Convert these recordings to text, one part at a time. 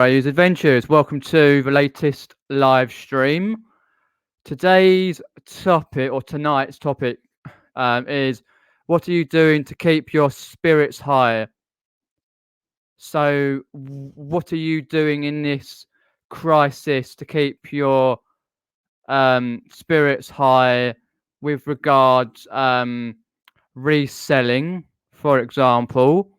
Ray's Adventures. Welcome to the latest live stream. Today's topic, or tonight's topic, is what are you doing to keep your spirits high? So, what are you doing in this crisis to keep your spirits high with regards reselling, for example,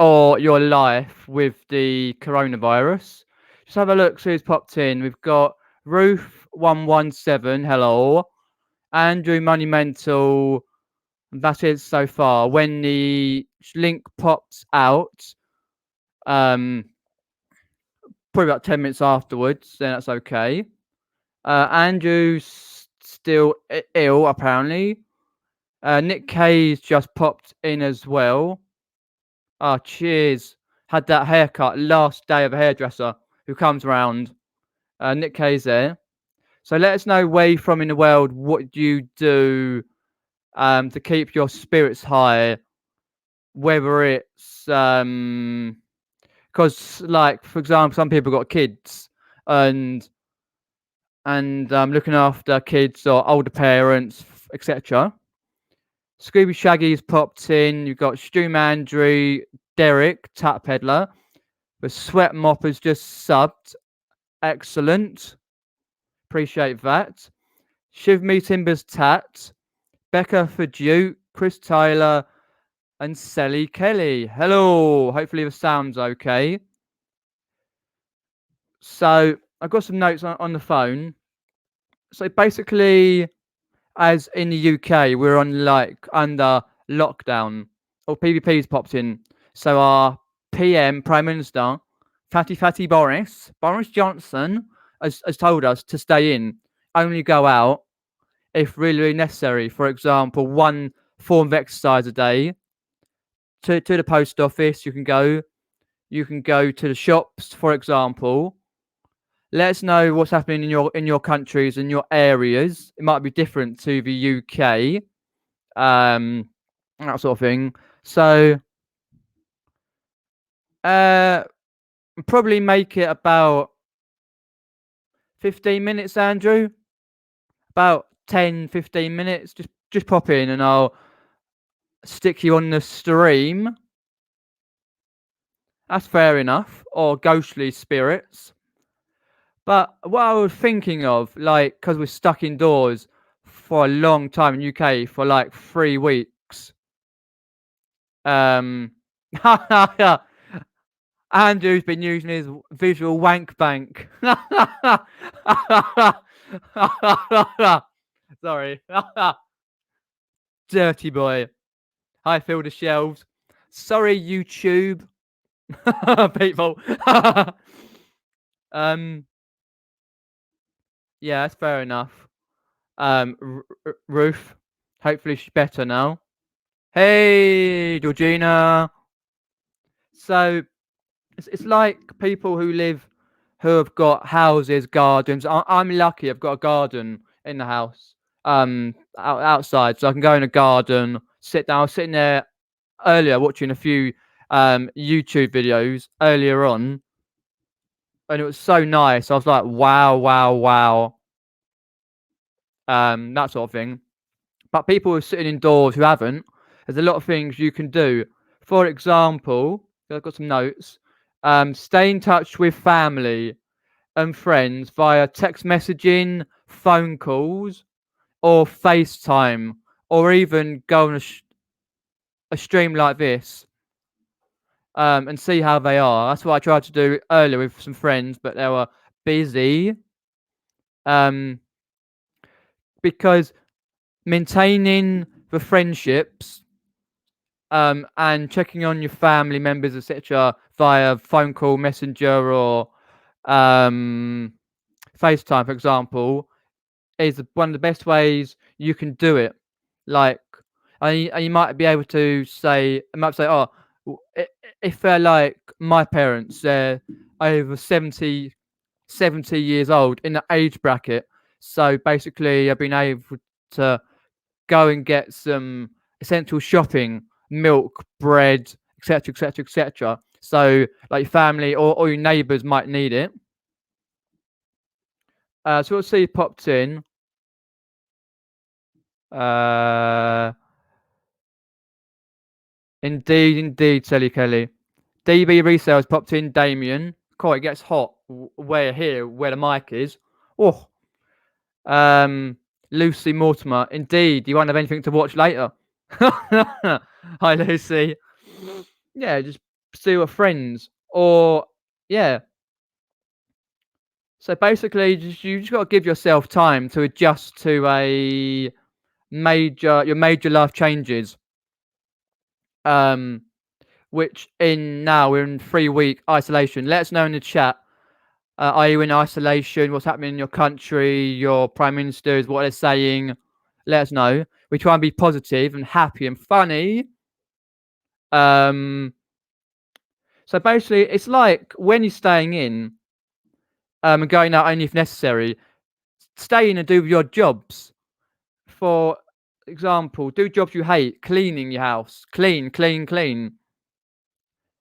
or your life with the coronavirus? Just have a look, see who's popped in. We've got Ruth117, hello. Andrew Monumental, that is so far. When the link pops out, probably about 10 minutes afterwards, then that's okay. Andrew's still ill, apparently. Nick K's just popped in as well. Oh, cheers. Had that haircut last day of a hairdresser who comes around. Nick K's there. So let us know where you're from in the world. What do you do to keep your spirits high? Whether it's because, like, for example, some people got kids and looking after kids or older parents, etc. Scooby Shaggy's popped in. You've got Stu Mandry, Derek, Tap Peddler. The Sweat Mop has just subbed. Excellent. Appreciate that. Shiv Me Timbers Tat, Becca for Duke, Chris Tyler, and Sally Kelly. Hello. Hopefully the sound's okay. So I've got some notes on the phone. So basically, as in the UK, we're on under lockdown. Or PvP's popped in. So our PM, Prime Minister, Fatty Boris Johnson, has told us to stay in. Only go out if really necessary. For example, 1 form of exercise a day. To the post office, you can go. You can go to the shops, for example. Let us know what's happening in your countries and your areas. It might be different to the UK, that sort of thing. So, probably make it about 15 minutes, Andrew. About 10-15 minutes. Just pop in and I'll stick you on the stream. That's fair enough. Or ghostly spirits. But what I was thinking of, like, because we're stuck indoors for a long time in UK for like 3 weeks. Andrew's been using his visual wank bank. Sorry. Dirty boy. I fill the shelves. Sorry, YouTube. People. Yeah, that's fair enough. Ruth. Hopefully she's better now. Hey, Georgina. So it's like people who have got houses, gardens. I'm lucky. I've got a garden in the house, outside, so I can go in a garden, sit down. I was sitting there earlier watching a few YouTube videos earlier on, and it was so nice. I was like, wow. That sort of thing. But people who are sitting indoors who haven't, there's a lot of things you can do. For example, I've got some notes. Stay in touch with family and friends via text messaging, phone calls, or FaceTime, or even go on a stream like this and see how they are. That's what I tried to do earlier with some friends, but they were busy. Because maintaining the friendships and checking on your family members, etc., via phone call, messenger, or FaceTime, for example, is one of the best ways you can do it. Like, and you might be able to say, oh, if they're like my parents, they're over 70 years old in the age bracket. So basically, I've been able to go and get some essential shopping, milk, bread, etc., etc., etc., So like your family or your neighbours might need it. So we'll see popped in. Indeed, Sally Kelly. DB resales popped in, Damien. Cool, it gets hot. Where here, where the mic is. Oh, Lucy Mortimer. Indeed, you won't have anything to watch later. Hi, Lucy. Yeah, just see your friends. Or, yeah. So basically, you just got to give yourself time to adjust to your major life changes. Which now we're in 3-week isolation. Let us know in the chat. Are you in isolation? What's happening in your country? Your prime ministers, what they're saying? Let us know. We try and be positive and happy and funny. So basically, it's like when you're staying in, and going out only if necessary. Stay in and do your jobs. For example, do jobs you hate. Cleaning your house. Clean.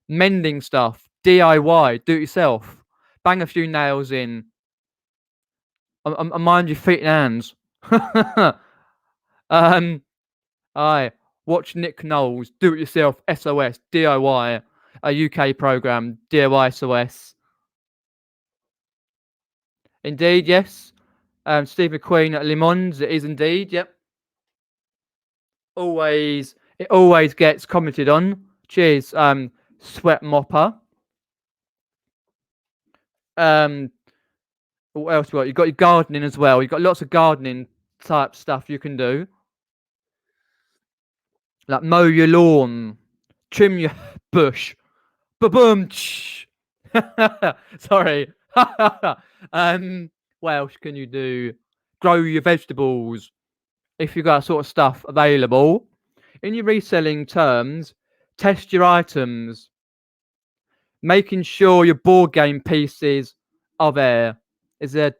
Mending stuff. DIY. Do it yourself. Bang a few nails in. Mind your feet and hands. Aye. Watch Nick Knowles. Do it yourself. SOS. DIY. A UK program. DIY SOS. Indeed, yes. Steve McQueen at Le Mans. It is indeed. Yep. It always gets commented on. Cheers. Sweat Mopper. What else you got? You've got your gardening as well. You've got lots of gardening type stuff you can do. Like mow your lawn, trim your bush. Ba-boom. Sorry. What else can you do? Grow your vegetables. If you've got that sort of stuff available. In your reselling terms, test your items. Making sure your board game pieces are there is a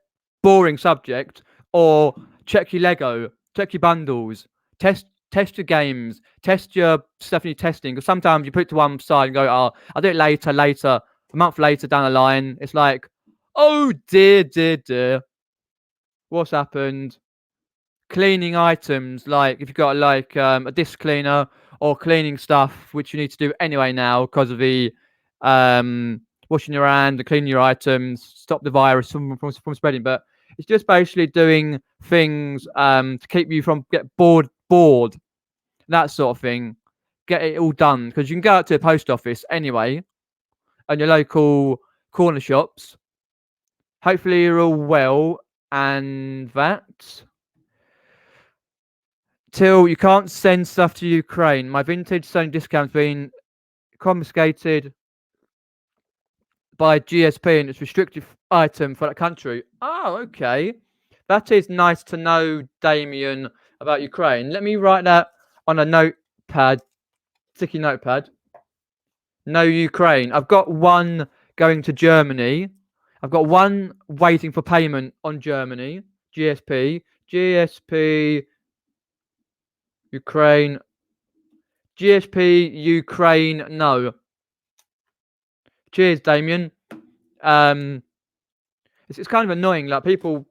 boring subject, or check your Lego, check your bundles, test your games, test your stuff you're testing. Because sometimes you put it to one side and go, "Oh, I'll do it later." A month later down the line, it's like, "Oh dear, what's happened?" Cleaning items, like if you've got like a disc cleaner or cleaning stuff which you need to do anyway now because of the washing your hand, cleaning your items, stop the virus from spreading. But it's just basically doing things to keep you from get bored, that sort of thing. Get it all done because you can go out to the post office anyway and your local corner shops. Hopefully you're all well and that. Till you can't send stuff to Ukraine. My vintage Sony discount's been confiscated by GSP and it's restricted item for that country. Oh, okay. That is nice to know, Damien, about Ukraine. Let me write that on a notepad, sticky notepad. No Ukraine. I've got one going to Germany. I've got one waiting for payment on Germany. GSP. Ukraine. GSP, Ukraine, no. Cheers, Damien. It's kind of annoying. Like people,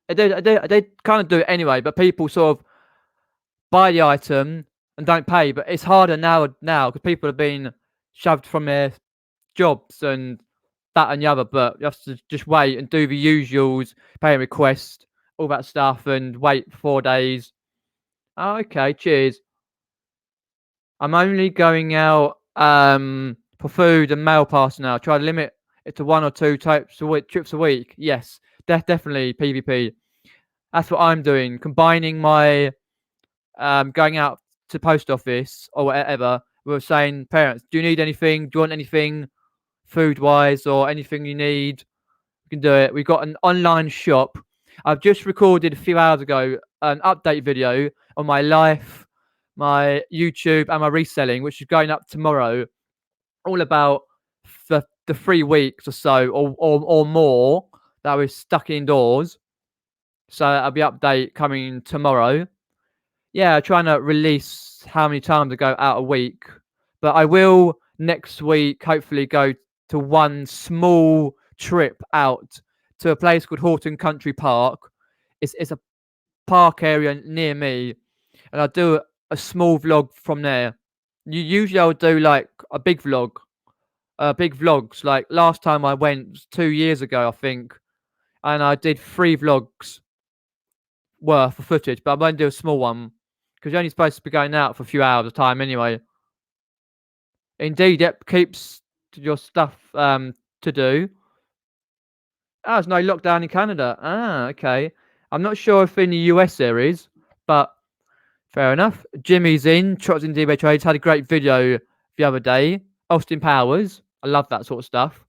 they kind of do it anyway, but people sort of buy the item and don't pay. But it's harder now because people have been shoved from their jobs and that and the other. But you have to just wait and do the usuals, pay a request, all that stuff, and wait 4 days. Oh, okay. Cheers. I'm only going out for food and mail pass now. Try to limit it to 1 or 2 trips a week. Yes, definitely PvP. That's what I'm doing. Combining my going out to post office or whatever. We're saying, parents, do you need anything? Do you want anything food wise or anything you need? You can do it. We've got an online shop. I've just recorded a few hours ago an update video on my life, my YouTube, and my reselling, which is going up tomorrow. All about the 3 weeks or so, or more that we're stuck indoors. So that'll be update coming tomorrow. Yeah, trying to release how many times I go out a week, but I will next week, hopefully go to one small trip out to a place called Horton Country Park. It's a park area near me, and I do a small vlog from there. Usually I'll do like a big vlog, big vlogs. Like last time I went was 2 years ago, I think, and I did 3 vlogs worth of footage, but I'm going to do a small one because you're only supposed to be going out for a few hours of time anyway. Indeed, it keeps your stuff to do. Oh, there's no lockdown in Canada. Ah, okay. I'm not sure if in the US there is, but fair enough. Jimmy's in, Trots in DB Trades had a great video the other day. Austin Powers. I love that sort of stuff.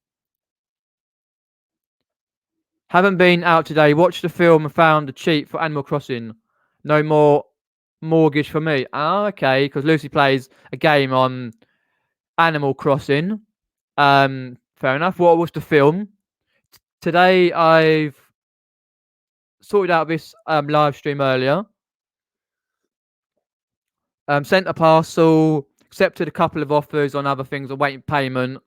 Haven't been out today. Watched the film and found a cheat for Animal Crossing. No more mortgage for me. Ah, okay. Because Lucy plays a game on Animal Crossing. Fair enough. What was the film? Today I've sorted out this live stream earlier. Sent a parcel, accepted a couple of offers on other things, awaiting payment.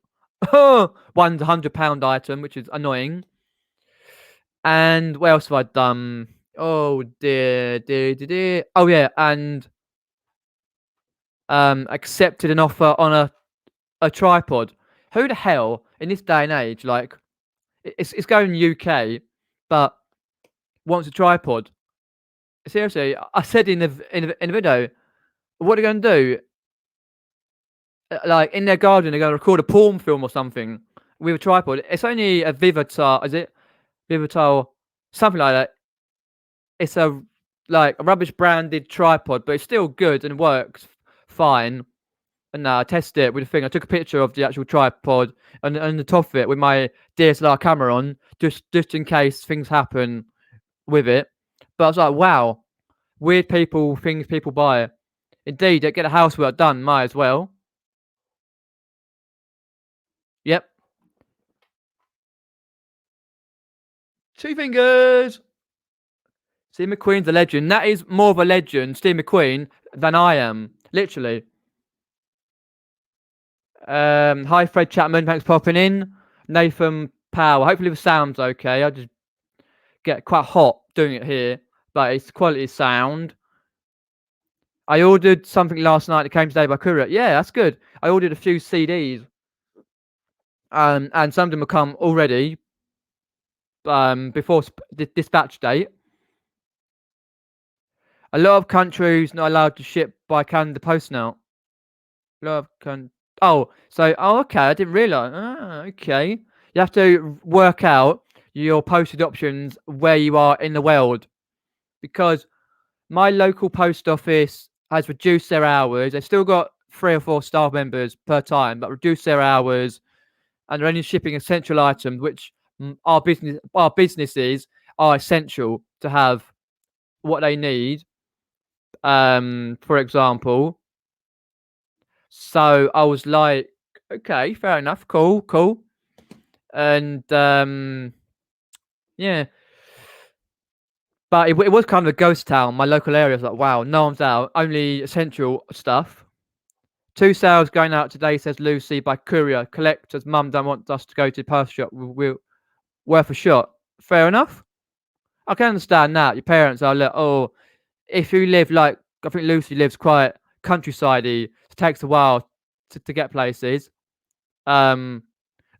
One's £100 item, which is annoying. And what else have I done? Oh dear. Oh yeah, and accepted an offer on a tripod. Who the hell in this day and age, like it's going UK, but wants a tripod? Seriously, I said in the video, what are they going to do? Like in their garden, they're going to record a porn film or something with a tripod. It's only a Vivitar, is it? Vivitar, something like that. It's a like a rubbish branded tripod, but it's still good and works fine. And I tested it with a thing. I took a picture of the actual tripod and the top of it with my DSLR camera on, just in case things happen with it. But I was like, wow, weird people, things people buy. Indeed, get a housework done, might as well. Yep. 2 fingers. Steve McQueen's a legend. That is more of a legend, Steve McQueen, than I am. Literally. Hi, Fred Chapman. Thanks for popping in. Nathan Power. Hopefully the sound's okay. I just get quite hot doing it here, but it's quality sound. I ordered something last night that came today by courier. Yeah, that's good. I ordered a few CDs. And some of them will come already. Before dispatch date. A lot of countries not allowed to ship by Canada Post now. A lot of okay. I didn't realize. Okay. You have to work out your posted options where you are in the world, because my local post office has reduced their hours. They've still got 3 or 4 staff members per time, but reduced their hours, and they're only shipping essential items, which our businesses are essential to have what they need. For example. So I was like, okay, fair enough, cool. And yeah. But it was kind of a ghost town. My local area was like, wow, no one's out, only essential stuff. 2 sales going out today, says Lucy, by courier. Collectors, mum don't want us to go to the post shop. We're worth a shot. Fair enough. I can understand that. Your parents are like, oh, if you live like, I think Lucy lives quite countryside-y. It takes a while to get places. What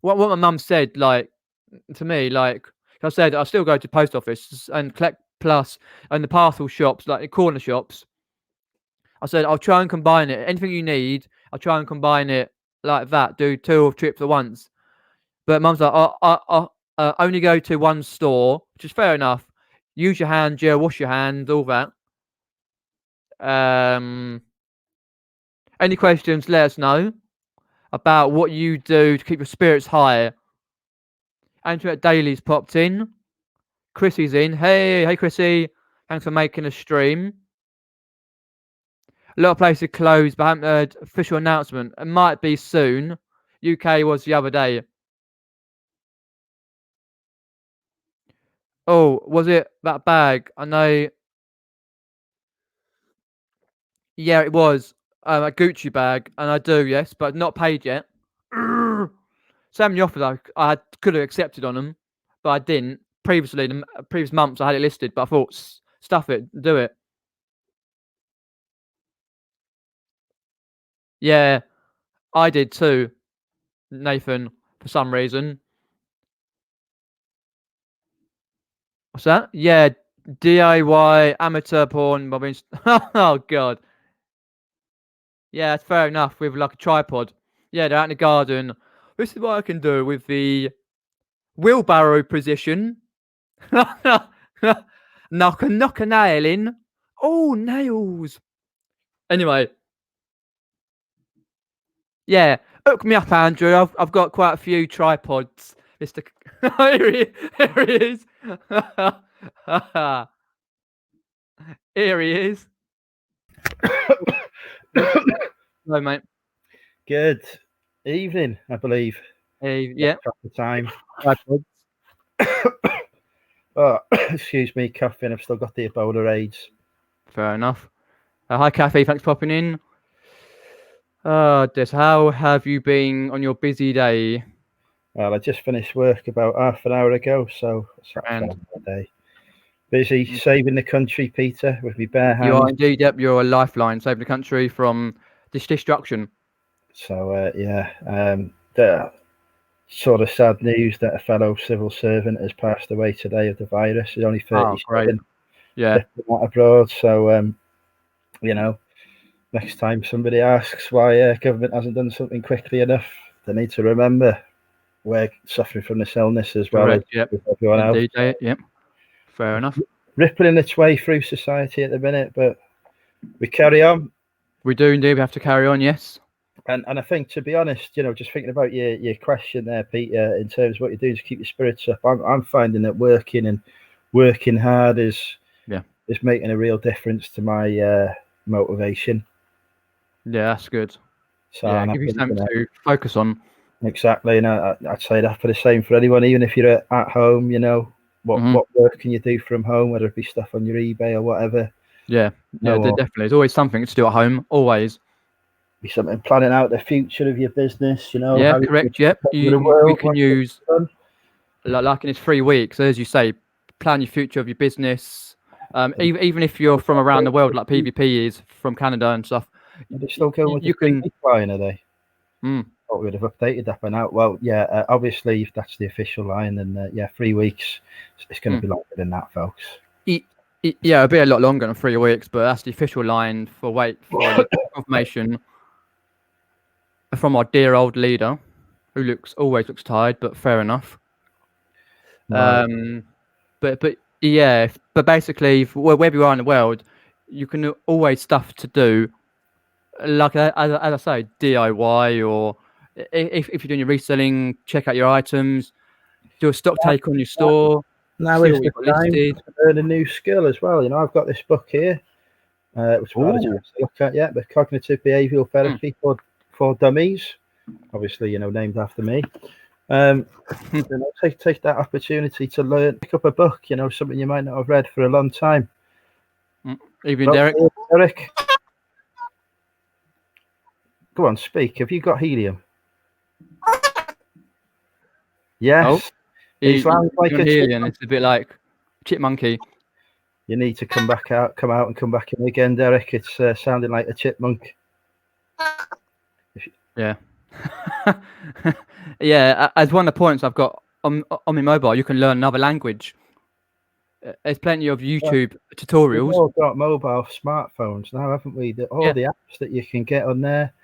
my mum said, like, to me, like, I said, I still go to post office and collect plus and the parcel shops, like the corner shops. I said, I'll try and combine it. Anything you need, I'll try and combine it like that. Do 2 trips at once. But mum's like, I only go to one store, which is fair enough. Use your hand, gel, wash your hands, all that. Any questions? Let us know about what you do to keep your spirits high. Antoinette Daly's popped in. Chrissy's in. Hey, Chrissy. Thanks for making a stream. A lot of places closed, but I haven't heard official announcement. It might be soon. UK was the other day. Oh, was it that bag? I know. Yeah, it was a Gucci bag, and I do, yes, but not paid yet. So many offers I could have accepted on them, but I didn't. Previously, the previous months I had it listed, but I thought, stuff it, do it. Yeah, I did too, Nathan, for some reason. What's that? Yeah, DIY amateur porn. Oh god. Yeah, it's fair enough. With like a tripod. Yeah, they're out in the garden. This is what I can do with the wheelbarrow position. knock a nail in. Oh, nails. Anyway, yeah, hook me up, Andrew. I've got quite a few tripods, Mister. Here he is. Here he is. Hello, mate. Good evening, I believe. Hey, yeah. The time. Tripods. Oh, excuse me, coughing. I've still got the Ebola AIDS. Fair enough. Hi, Kathy. Thanks for popping in. Des, how have you been on your busy day? Well, I just finished work about half an hour ago, so it's not a day. Busy saving the country, Peter, with my bare hands. You are indeed. Yep, you're a lifeline, saving the country from this destruction. So the sort of sad news that a fellow civil servant has passed away today of the virus. He's only 37. Yeah. Abroad, so next time somebody asks why government hasn't done something quickly enough, they need to remember we're suffering from this illness as well as everyone else. Yep. Fair enough. Rippling its way through society at the minute, but we carry on. We do indeed. We have to carry on, yes. And I think, to be honest, just thinking about your question there, Peter, in terms of what you're doing to keep your spirits up, I'm finding that working hard is making a real difference to my motivation. Yeah, that's good. So give you something to focus on. Exactly, and I'd say that for the same for anyone, even if you're at home, what work can you do from home, whether it be stuff on your eBay or whatever. Yeah, definitely. There's always something to do at home, always. Be something planning out the future of your business, Yeah, correct. Yep. We can use, like in this 3 weeks, as you say, plan your future of your business. Even if you're from around the world, like PvP is from Canada and stuff. Are they still going with the line, are they? Oh, we would have updated that by now. Well, yeah, obviously, if that's the official line, then 3 weeks. It's going to be longer than that, folks. It'll be a lot longer than 3 weeks, but that's the official line for confirmation from our dear old leader, who always looks tired, but fair enough. Right. But basically, wherever you are in the world, you can always stuff to do, like as I say, DIY, or if you're doing your reselling, check out your items, do a stock take on your store. Now is the time to learn a new skill as well. I've got this book here, which I've had a chance to look at yet, the Cognitive Behavioural Therapy for Dummies, obviously, named after me. Take that opportunity to pick up a book, something you might not have read for a long time. Evening, Derek. Derek, go on, speak. Have you got helium? Yes. Oh, he sounds like a helium. It's a bit like chipmunky. You need to come out and come back in again, Derek. It's sounding like a chipmunk. Yeah. Yeah, as one of the points I've got on my mobile, you can learn another language. There's plenty of YouTube tutorials. We've all got mobile smartphones now, haven't we? The apps that you can get on there.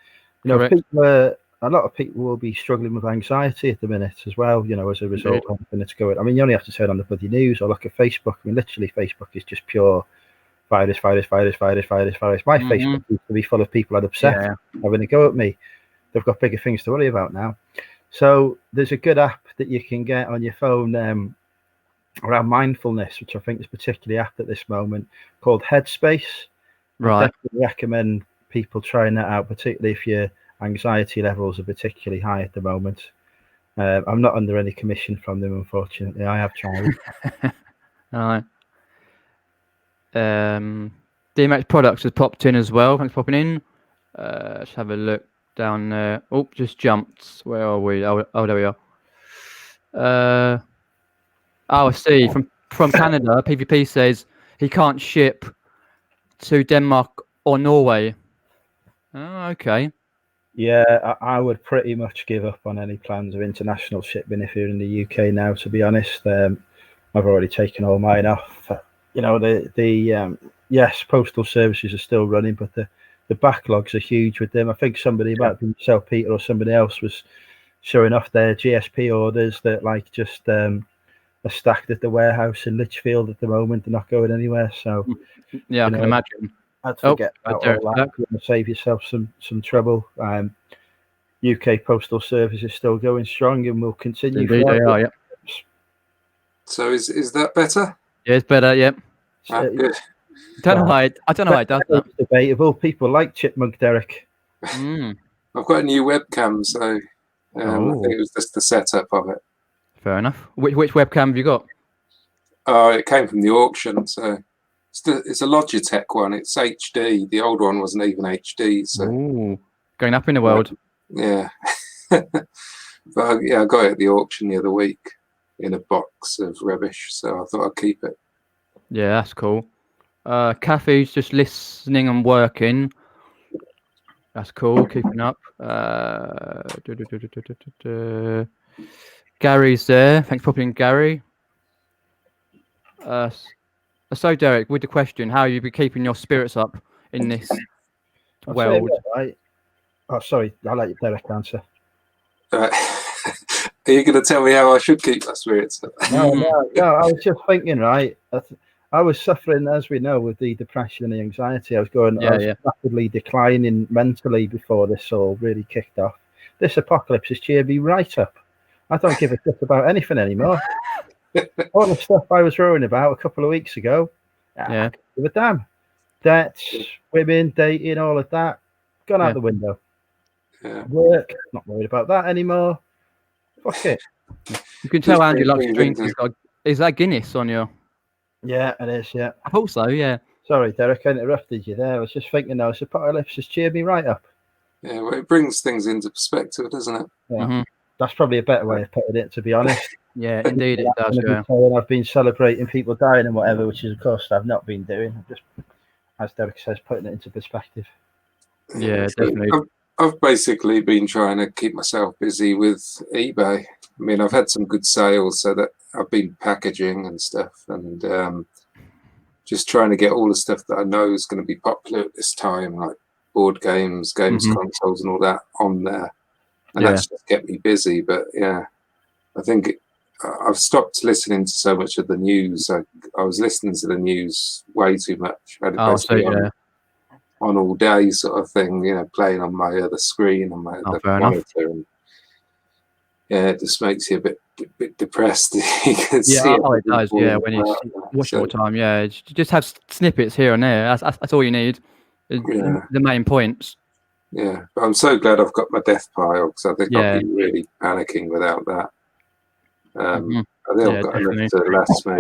A lot of people will be struggling with anxiety at the minute as well, as a result of everything that's going. I mean, you only have to turn on the bloody news or look at Facebook. I mean, literally, Facebook is just pure virus. My Facebook used to be full of people upset having a go at me. They've got bigger things to worry about now. So there's a good app that you can get on your phone around mindfulness, which I think is particularly apt at this moment, called Headspace. Right. I definitely recommend people trying that out, particularly if your anxiety levels are particularly high at the moment. I'm not under any commission from them, unfortunately. I have tried. All right. DMX Products has popped in as well. Thanks for popping in. Let's have a look. down there. Oh, just jumped. Where are we? Oh, there we are. I see. From Canada, PvP says he can't ship to Denmark or Norway. Oh, okay. Yeah, I would pretty much give up on any plans of international shipping if you're in the UK now. To be honest, I've already taken all mine off. You know, yes, postal services are still running, but the backlogs are huge with them. I think somebody might have been yourself, Peter, or somebody else was showing off their GSP orders that like just are stacked at the warehouse in Lichfield at the moment. They're not going anywhere. So yeah, I can imagine. I'd forget about all that. You're going to save yourself some trouble. UK Postal Service is still going strong and will continue. Indeed, they are. Yep. So is that better? Yeah, it's better. Yep. Good. I don't know why it does that. Debatable. People like Chipmunk, Derek. Mm. I've got a new webcam, so I think it was just the setup of it. Fair enough. Which webcam have you got? Oh, it came from the auction, so it's a Logitech one. It's HD. The old one wasn't even HD. So going up in the world. Yeah. But I got it at the auction the other week in a box of rubbish, so I thought I'd keep it. Yeah, that's cool. Kathy's just listening and working. That's cool. Keeping up. Gary's there. Thanks for popping in, Gary. So Derek, with the question, how you be keeping your spirits up in this world? Oh, sorry, I'll let you Derek answer. Are you going to tell me how I should keep my spirits up? No. I was just thinking, right. I was suffering, as we know, with the depression and the anxiety. I was rapidly declining mentally before this all really kicked off. This apocalypse has cheered me right up. I don't give a shit about anything anymore. All the stuff I was worrying about a couple of weeks ago, I don't give a damn. Debts, women, dating, all of that, gone out the window. Yeah. Work, not worried about that anymore. Fuck it. You can tell Andy likes drinking. Is that Guinness on you? Yeah, it is, yeah. I thought so, yeah. Sorry, Derek, I interrupted you there. I was just thinking now, this apocalypse has cheered me right up. Yeah, well, it brings things into perspective, doesn't it? Yeah. That's probably a better way of putting it, to be honest. Yeah, indeed it does. Yeah. I've been celebrating people dying and whatever, which is, of course, I've not been doing. I'm just, as Derek says, putting it into perspective. Yeah, definitely. I've basically been trying to keep myself busy with eBay. I mean, I've had some good sales, so that I've been packaging and stuff, and just trying to get all the stuff that I know is going to be popular at this time, like board games, consoles, and all that on there. And that's just kept me busy. But yeah, I think I've stopped listening to so much of the news. I was listening to the news way too much. I had on all day sort of thing, you know, playing on my other screen on my monitor. And, yeah, it just makes you a bit depressed. You can see it does. Yeah, when you watch all the time. Yeah, you just have snippets here and there. That's all you need. The main points. Yeah, but I'm so glad I've got my death pile, because I think I'd be really panicking without that. I think I've got enough to last me.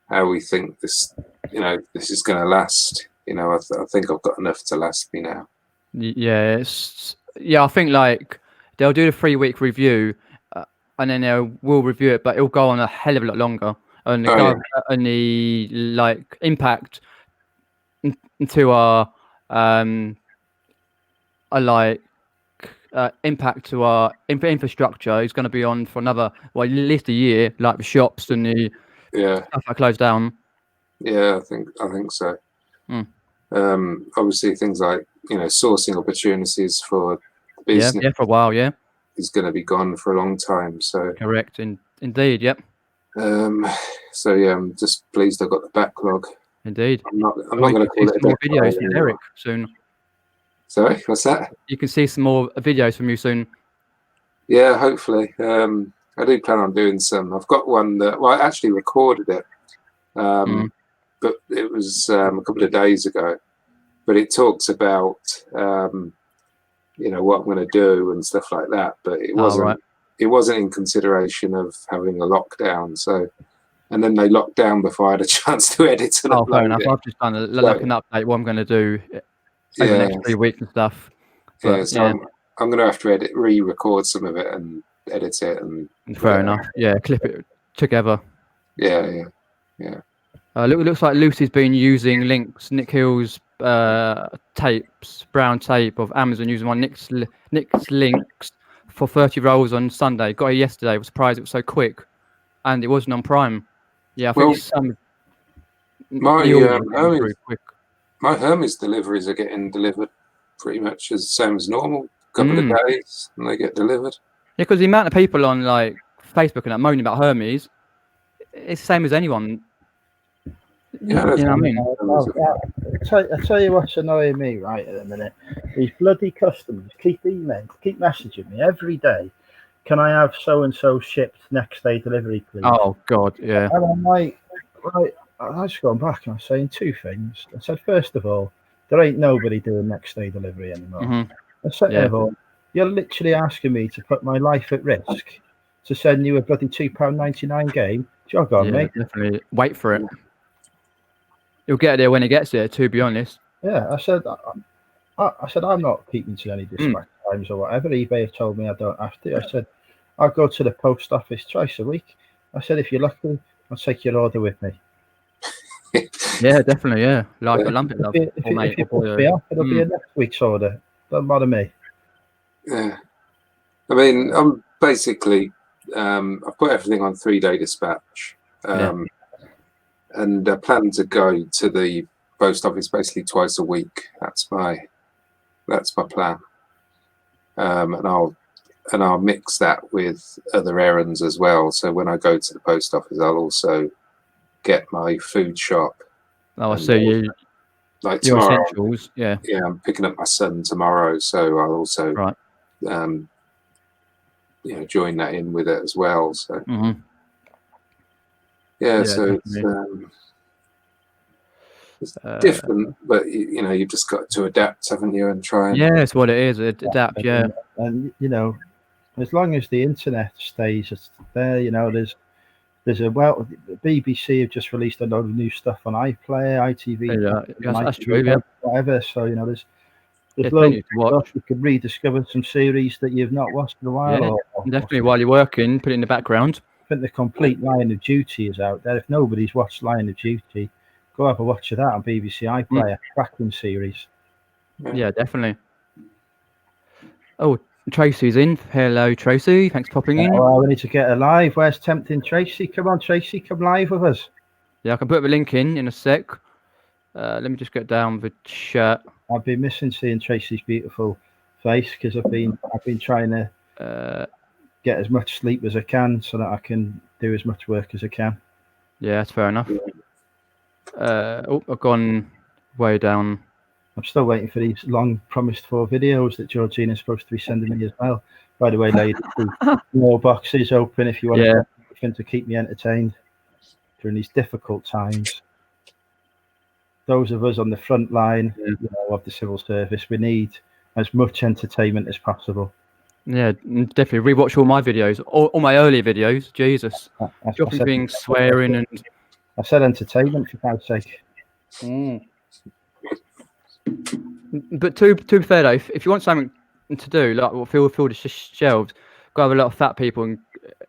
How we think this, you know, this is going to last. You know, I think I've got enough to last me now. Yeah, I think like they'll do the 3-week review, and then we'll review it, but it'll go on a hell of a lot longer. And the like impact into our impact to our infrastructure is going to be on for another, well, at least a year. Like the shops and the stuff that closed down. Yeah, I think so. Obviously, things like, you know, sourcing opportunities for business. Yeah, for a while. Yeah, is going to be gone for a long time. So correct. Indeed. Yep. So yeah, I'm just pleased I've got the backlog. Indeed. I'm not going to call it more videos from Eric soon. Sorry, what's that? You can see some more videos from you soon. Yeah, hopefully. I do plan on doing some. I've got one that, well, I actually recorded it, but it was a couple of days ago. But it talks about, you know, what I'm going to do and stuff like that. But it wasn't. It wasn't in consideration of having a lockdown. So, and then they locked down before I had a chance to edit and upload fair enough. it. I've just done an update. What I'm going to do over the next 3 weeks and stuff. But, I'm gonna have to re-record some of it and edit it and. Fair enough. Yeah, clip it together. Yeah. Looks like Lucy's been using Nick Hill's tapes, brown tape of Amazon, using one Nick's links for 30 rolls on Sunday. Got it yesterday. I was surprised it was so quick, and it wasn't on Prime. Yeah, I think some. My very quick. My Hermes deliveries are getting delivered pretty much as same as normal. Couple of days and they get delivered. Yeah, because the amount of people on like Facebook and that moaning about Hermes, it's the same as anyone. Yeah, you know what I mean. I tell you what's annoying me right at the minute. These bloody customers keep messaging me every day. Can I have so and so shipped next day delivery, please? Oh God, yeah. And I'm like, right. I just gone back and I'm saying two things. I said, first of all, there ain't nobody doing next day delivery anymore. And second of all, you're literally asking me to put my life at risk to send you a bloody £2.99 game. Jog on, mate. Definitely wait for it. You'll get there when it gets there. To be honest. Yeah, I said I'm not keeping to any dispatch times or whatever. eBay have told me I don't have to. I said I'll go to the post office twice a week. I said if you're lucky, I'll take your order with me. Yeah, definitely. Yeah, like a lump it up. If you put me off, it'll be a next week's order. Doesn't bother me. Yeah, I mean, I'm basically I've put everything on 3-day dispatch, and I plan to go to the post office basically twice a week. That's my plan, and I'll mix that with other errands as well. So when I go to the post office, I'll also get my food shop. Oh, I see you. Like your tomorrow, essentials, yeah. Yeah, I'm picking up my son tomorrow, so I'll also join that in with it as well. So so it's different, but you've just got to adapt, haven't you, and try and it's what it is. Adapt, and as long as the internet stays there, there's the BBC have just released a lot of new stuff on iPlayer, ITV, that's true, whatever. So there's loads of stuff. You could rediscover some series that you've not watched in a while. Definitely, while you're working, put it in the background. I think the complete Line of Duty is out there. If nobody's watched Line of Duty, go have a watch of that on BBC iPlayer. Cracking series. Yeah, definitely. Oh, Tracy's in. Hello, Tracy. Thanks for popping in. Oh, we need to get her live. Where's Tempting Tracy? Come on, Tracy. Come live with us. Yeah, I can put the link in a sec. Let me just get down the chat. I've been missing seeing Tracy's beautiful face because I've been trying to get as much sleep as I can so that I can do as much work as I can. Yeah, that's fair enough. I've gone way down. I'm still waiting for these long promised for videos that Georgina's supposed to be sending me as well. By the way, ladies, the mailbox is open if you want anything to keep me entertained during these difficult times. Those of us on the front line of the civil service, we need as much entertainment as possible. Yeah, definitely. Rewatch all my videos, all my earlier videos. Jesus, dropping things, swearing, and I said entertainment for God's sake. But to be fair though, if you want something to do, like fill the shelves, go have a lot of fat people and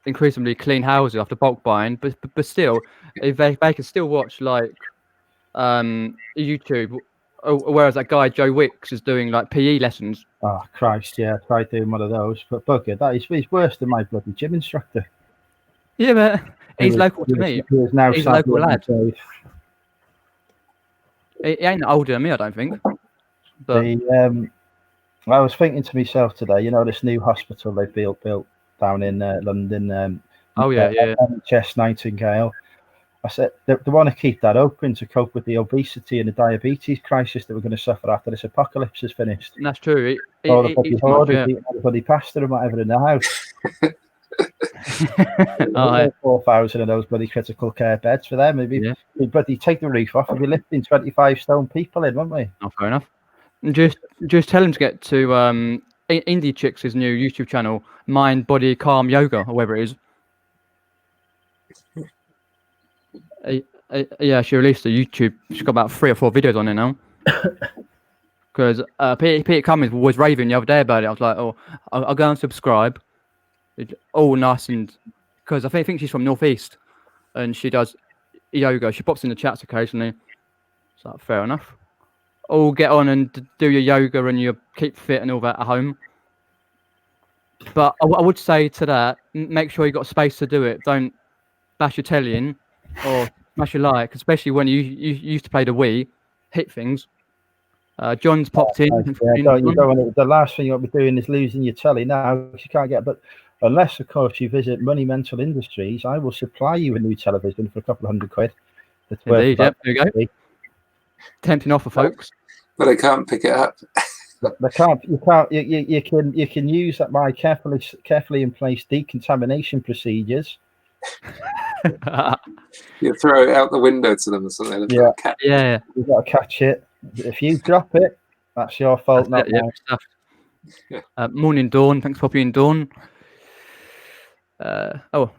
increasingly clean houses after bulk buying. But still, if they can still watch like YouTube, whereas that guy Joe Wicks is doing like PE lessons. Oh Christ, yeah, I tried doing one of those, but bugger, he's worse than my bloody gym instructor. Yeah, but he's local to me. He's a local lad. He ain't older than me, I don't think. But I was thinking to myself today, this new hospital they built down in London. NHS Nightingale. I said they want to keep that open to cope with the obesity and the diabetes crisis that we're going to suffer after this apocalypse is finished. And that's true. Everybody pasta and whatever in the house. 4,000 of those bloody critical care beds for them. Maybe bloody take the roof off and be lifting 25 stone people in, won't we? Oh, fair enough. And just tell them to get to Indie Chicks' new YouTube channel, Mind Body Calm Yoga, or whatever it is. She released a YouTube. She's got about 3 or 4 videos on it now. Because Peter Cummins was raving the other day about it. I was like, oh, I'll go and subscribe. It's all nice, and because I think she's from Northeast, and she does yoga. She pops in the chats occasionally. So fair enough. All get on and do your yoga and you keep fit and all that at home. But I would say to that, make sure you got space to do it. Don't bash your telly in or smash your light, especially when you used to play the Wii, hit things. John's popped in. You don't want the last thing you want to be doing is losing your telly now. You can't get, but unless, of course, you visit Money Mental Industries, I will supply you a new television for a couple of £100. Indeed, yep, there you go. Tempting offer, folks. But they can't pick it up. They can't. You can't. You can use that by carefully in place decontamination procedures. You throw it out the window to them or something. Yeah, yeah. You've got to catch it. If you drop it, that's your fault, not mine. Morning, Dawn. Thanks for popping in, Dawn.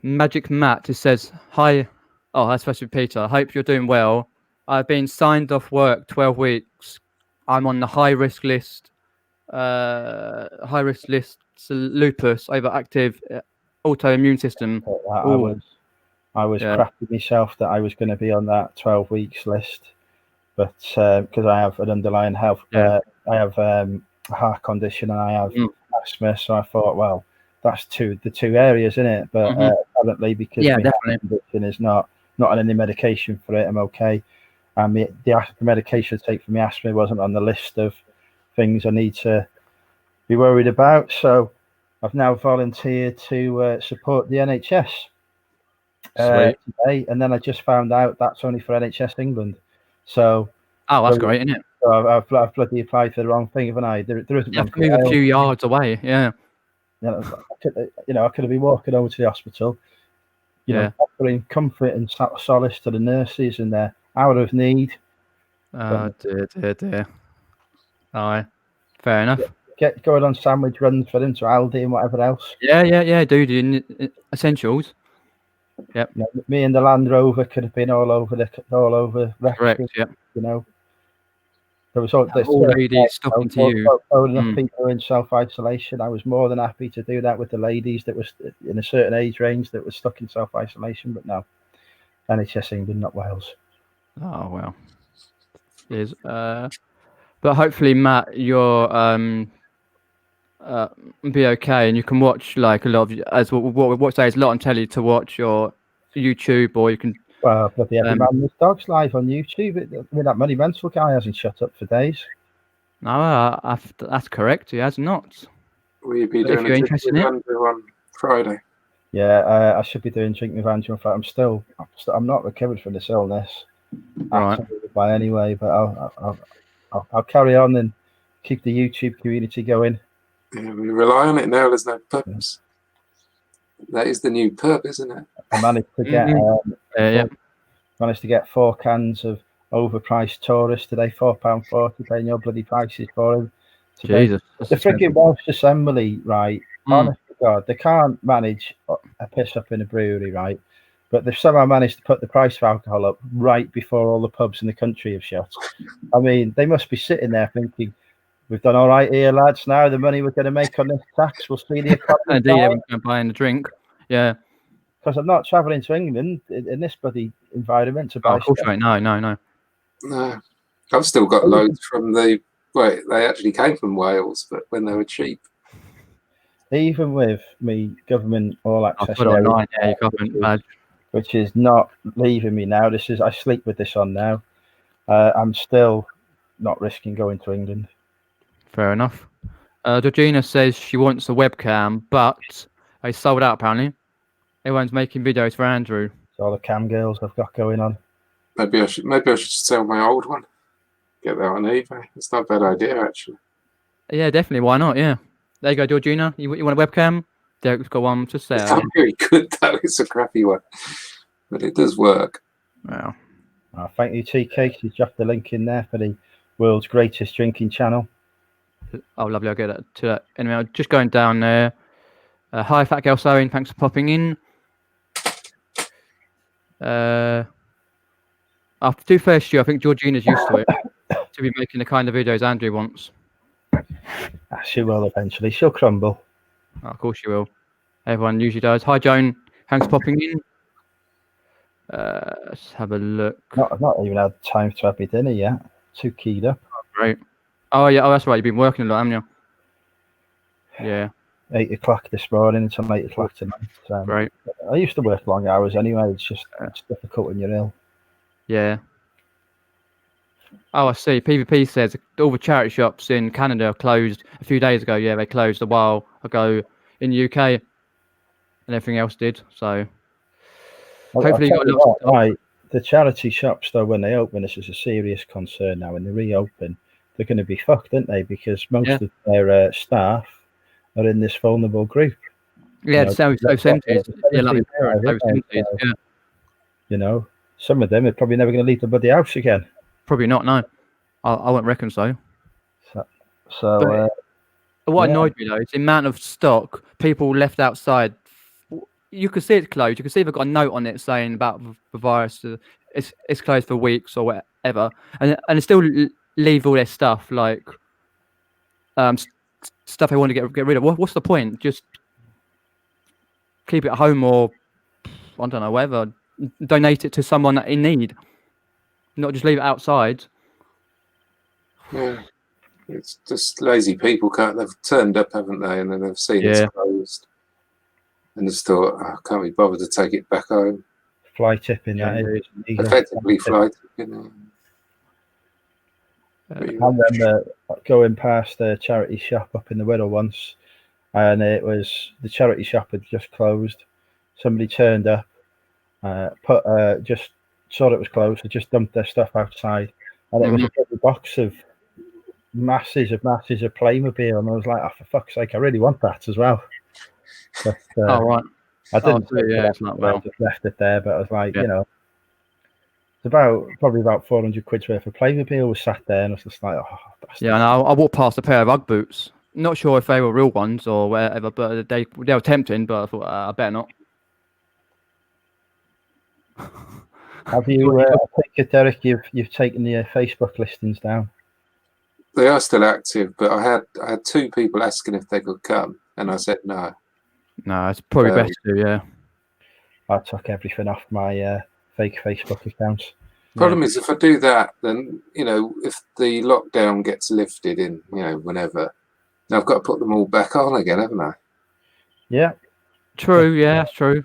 Magic Matt just says hi. Oh, that's supposed to be Peter. I hope you're doing well. I've been signed off work 12 weeks. I'm on the high risk list. Lupus, overactive autoimmune system. I was crapping myself that I was going to be on that 12 weeks list, but because I have an underlying health, I have a heart condition and I have asthma, so I thought, well, that's the two areas in it. But apparently, because my heart condition is not on any medication for it, I'm okay. And the medication I take for my asthma wasn't on the list of things I need to be worried about. So I've now volunteered to support the NHS today, and then I just found out that's only for NHS England. So that's great, isn't it? So I've bloody applied for the wrong thing, haven't I? There isn't. You have to move a few yards away. Yeah. I could have been walking over to the hospital, offering comfort and solace to the nurses in their hour of need. Dear. Aye, fair enough. Get going on sandwich runs for them to Aldi and whatever else. Yeah. Do the essentials. Yep. Me and the Land Rover could have been all over. Correct. Yep. There was all ladies stopping to you. Enough people in self-isolation. I was more than happy to do that with the ladies that was in a certain age range that was stuck in self-isolation. But no, NHS England, not Wales. Oh well. But hopefully, Matt, you're be okay, and you can watch like a lot of what say is a lot on telly to watch your YouTube, or you can. Well, bloody every man with dogs live on YouTube. I mean, that Money Mental guy hasn't shut up for days. No, that's correct. He has not. Will you be doing a drink with Andrew on Friday? Yeah, I should be doing drink with Andrew on Friday. I'm not recovered from this illness. Right. By anyway, but I'll carry on and keep the YouTube community going. Yeah, we rely on it now. There's no pubs. That is the new pub, isn't it? I managed to get 4 cans of overpriced tourists today, £4.40, paying your bloody prices for them. Jesus, the freaking Welsh Assembly, right? Honest to God, they can't manage a piss up in a brewery, right? But they've somehow managed to put the price of alcohol up right before all the pubs in the country have shut. I mean, they must be sitting there thinking, we've done all right here, lads. Now the money we're going to make on this tax, we'll see the economy. Buying the drink. Yeah. Because I'm not travelling to England in this bloody environment to buy of course, right. No. No. I've still got loads from they actually came from Wales, but when they were cheap. Even with me government all access, government badge, which is not leaving me now. I sleep with this on now. I'm still not risking going to England. Fair enough. Georgina says she wants a webcam, but they sold out apparently. Everyone's making videos for Andrew. It's all the cam girls I've got going on. Maybe I should sell my old one. Get that on eBay. It's not a bad idea, actually. Yeah, definitely. Why not? Yeah. There you go, Georgina. You want a webcam? Derek's got one to sell. It's not very good, though. It's a crappy one. But it does work. Wow. Thank you, TK. She's dropped the link in there for the world's greatest drinking channel. Oh, lovely. I'll get that to that. Anyway, I'm just going down there. Hi, Fat Girl Sewing. Thanks for popping in. After do first year, I think Georgina's used to it. She'll be making the kind of videos Andrew wants. She will eventually. She'll crumble. Oh, of course she will. Everyone usually does. Hi, Joan. Thanks for popping in. Let's have a look. I've not even had time to have my dinner yet. Too keyed up. Great. Oh, yeah. Oh, that's right. You've been working a lot, haven't you? Yeah. 8 o'clock this morning until 8 o'clock tonight. Great. I used to work long hours anyway. It's difficult when you're ill. Yeah. Oh, I see. PvP says all the charity shops in Canada closed a few days ago. Yeah, they closed a while ago in the UK, and everything else did. So hopefully you got a lot of right. The charity shops, though, when they open, this is a serious concern now. When they reopen, they're going to be fucked, aren't they? Because most of their staff are in this vulnerable group. Yeah, so centres. Yeah, like yeah. You know, some of them are probably never going to leave the bloody house again. Probably not. No, I wouldn't reckon so. So what annoyed me though is the amount of stock people left outside. You could see it's closed. You could see they've got a note on it saying about the virus. It's closed for weeks or whatever, and they still leave all their stuff like stuff they want to get rid of. What's the point? Just keep it at home or I don't know, whatever. Donate it to someone in need. Not just leave it outside. Yeah, it's just lazy people. They've turned up, haven't they? And then they've seen it's closed, and just thought, can't be bothered to take it back home. Fly tipping, effectively fly tipping. I remember going past a charity shop up in the Wirral once, and it was the charity shop had just closed. Somebody turned up, just saw it was closed, they just dumped their stuff outside, and it was a box of masses of Playmobil, and I was like, oh, for fuck's sake, I really want that as well. But, right. I didn't. It's not well. I just left it there, but I was like, you know, it's probably about 400 quid's worth of Playmobil was sat there, and I was just like, oh. Yeah, and I walked past a pair of Ugg boots. Not sure if they were real ones or whatever, but they were tempting. But I thought I better not. Have you? I take it, Derek. You've taken the Facebook listings down. They are still active, but I had 2 people asking if they could come, and I said no. No, it's probably better to. Yeah. I took everything off my fake Facebook accounts. Problem is, if I do that, then if the lockdown gets lifted in whenever, I've got to put them all back on again, haven't I? Yeah. True. Yeah, that's true.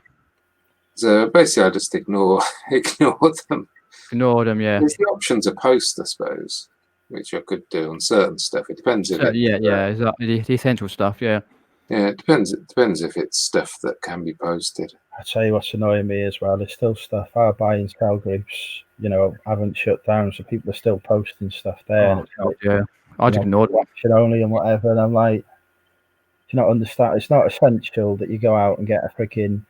So basically, I just ignore them. Ignore them, yeah. The options are post, I suppose, which I could do on certain stuff. It depends if exactly. The essential stuff, yeah. Yeah, it depends. It depends if it's stuff that can be posted. I tell you what's annoying me as well. There's still stuff. Our buy and sell groups, haven't shut down, so people are still posting stuff there. And it's I just ignored it. Action only and whatever. And I'm like, do you not understand? It's not essential that you go out and get a freaking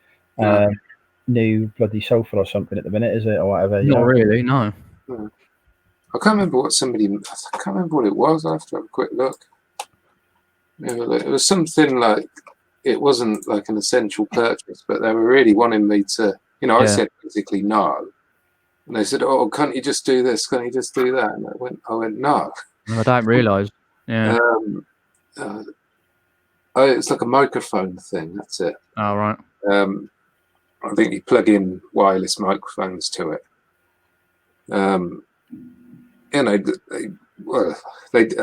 new bloody sofa or something at the minute, is it, or whatever? Not really, no. I can't remember what I can't remember what it was. I have to have a quick look. It was something like, it wasn't like an essential purchase, but they were really wanting me to, I said basically no. And they said, oh, can't you just do this? Can't you just do that? And I went no. I don't realise. Yeah. It's like a microphone thing. That's it. Oh, right. I think you plug in wireless microphones to it. I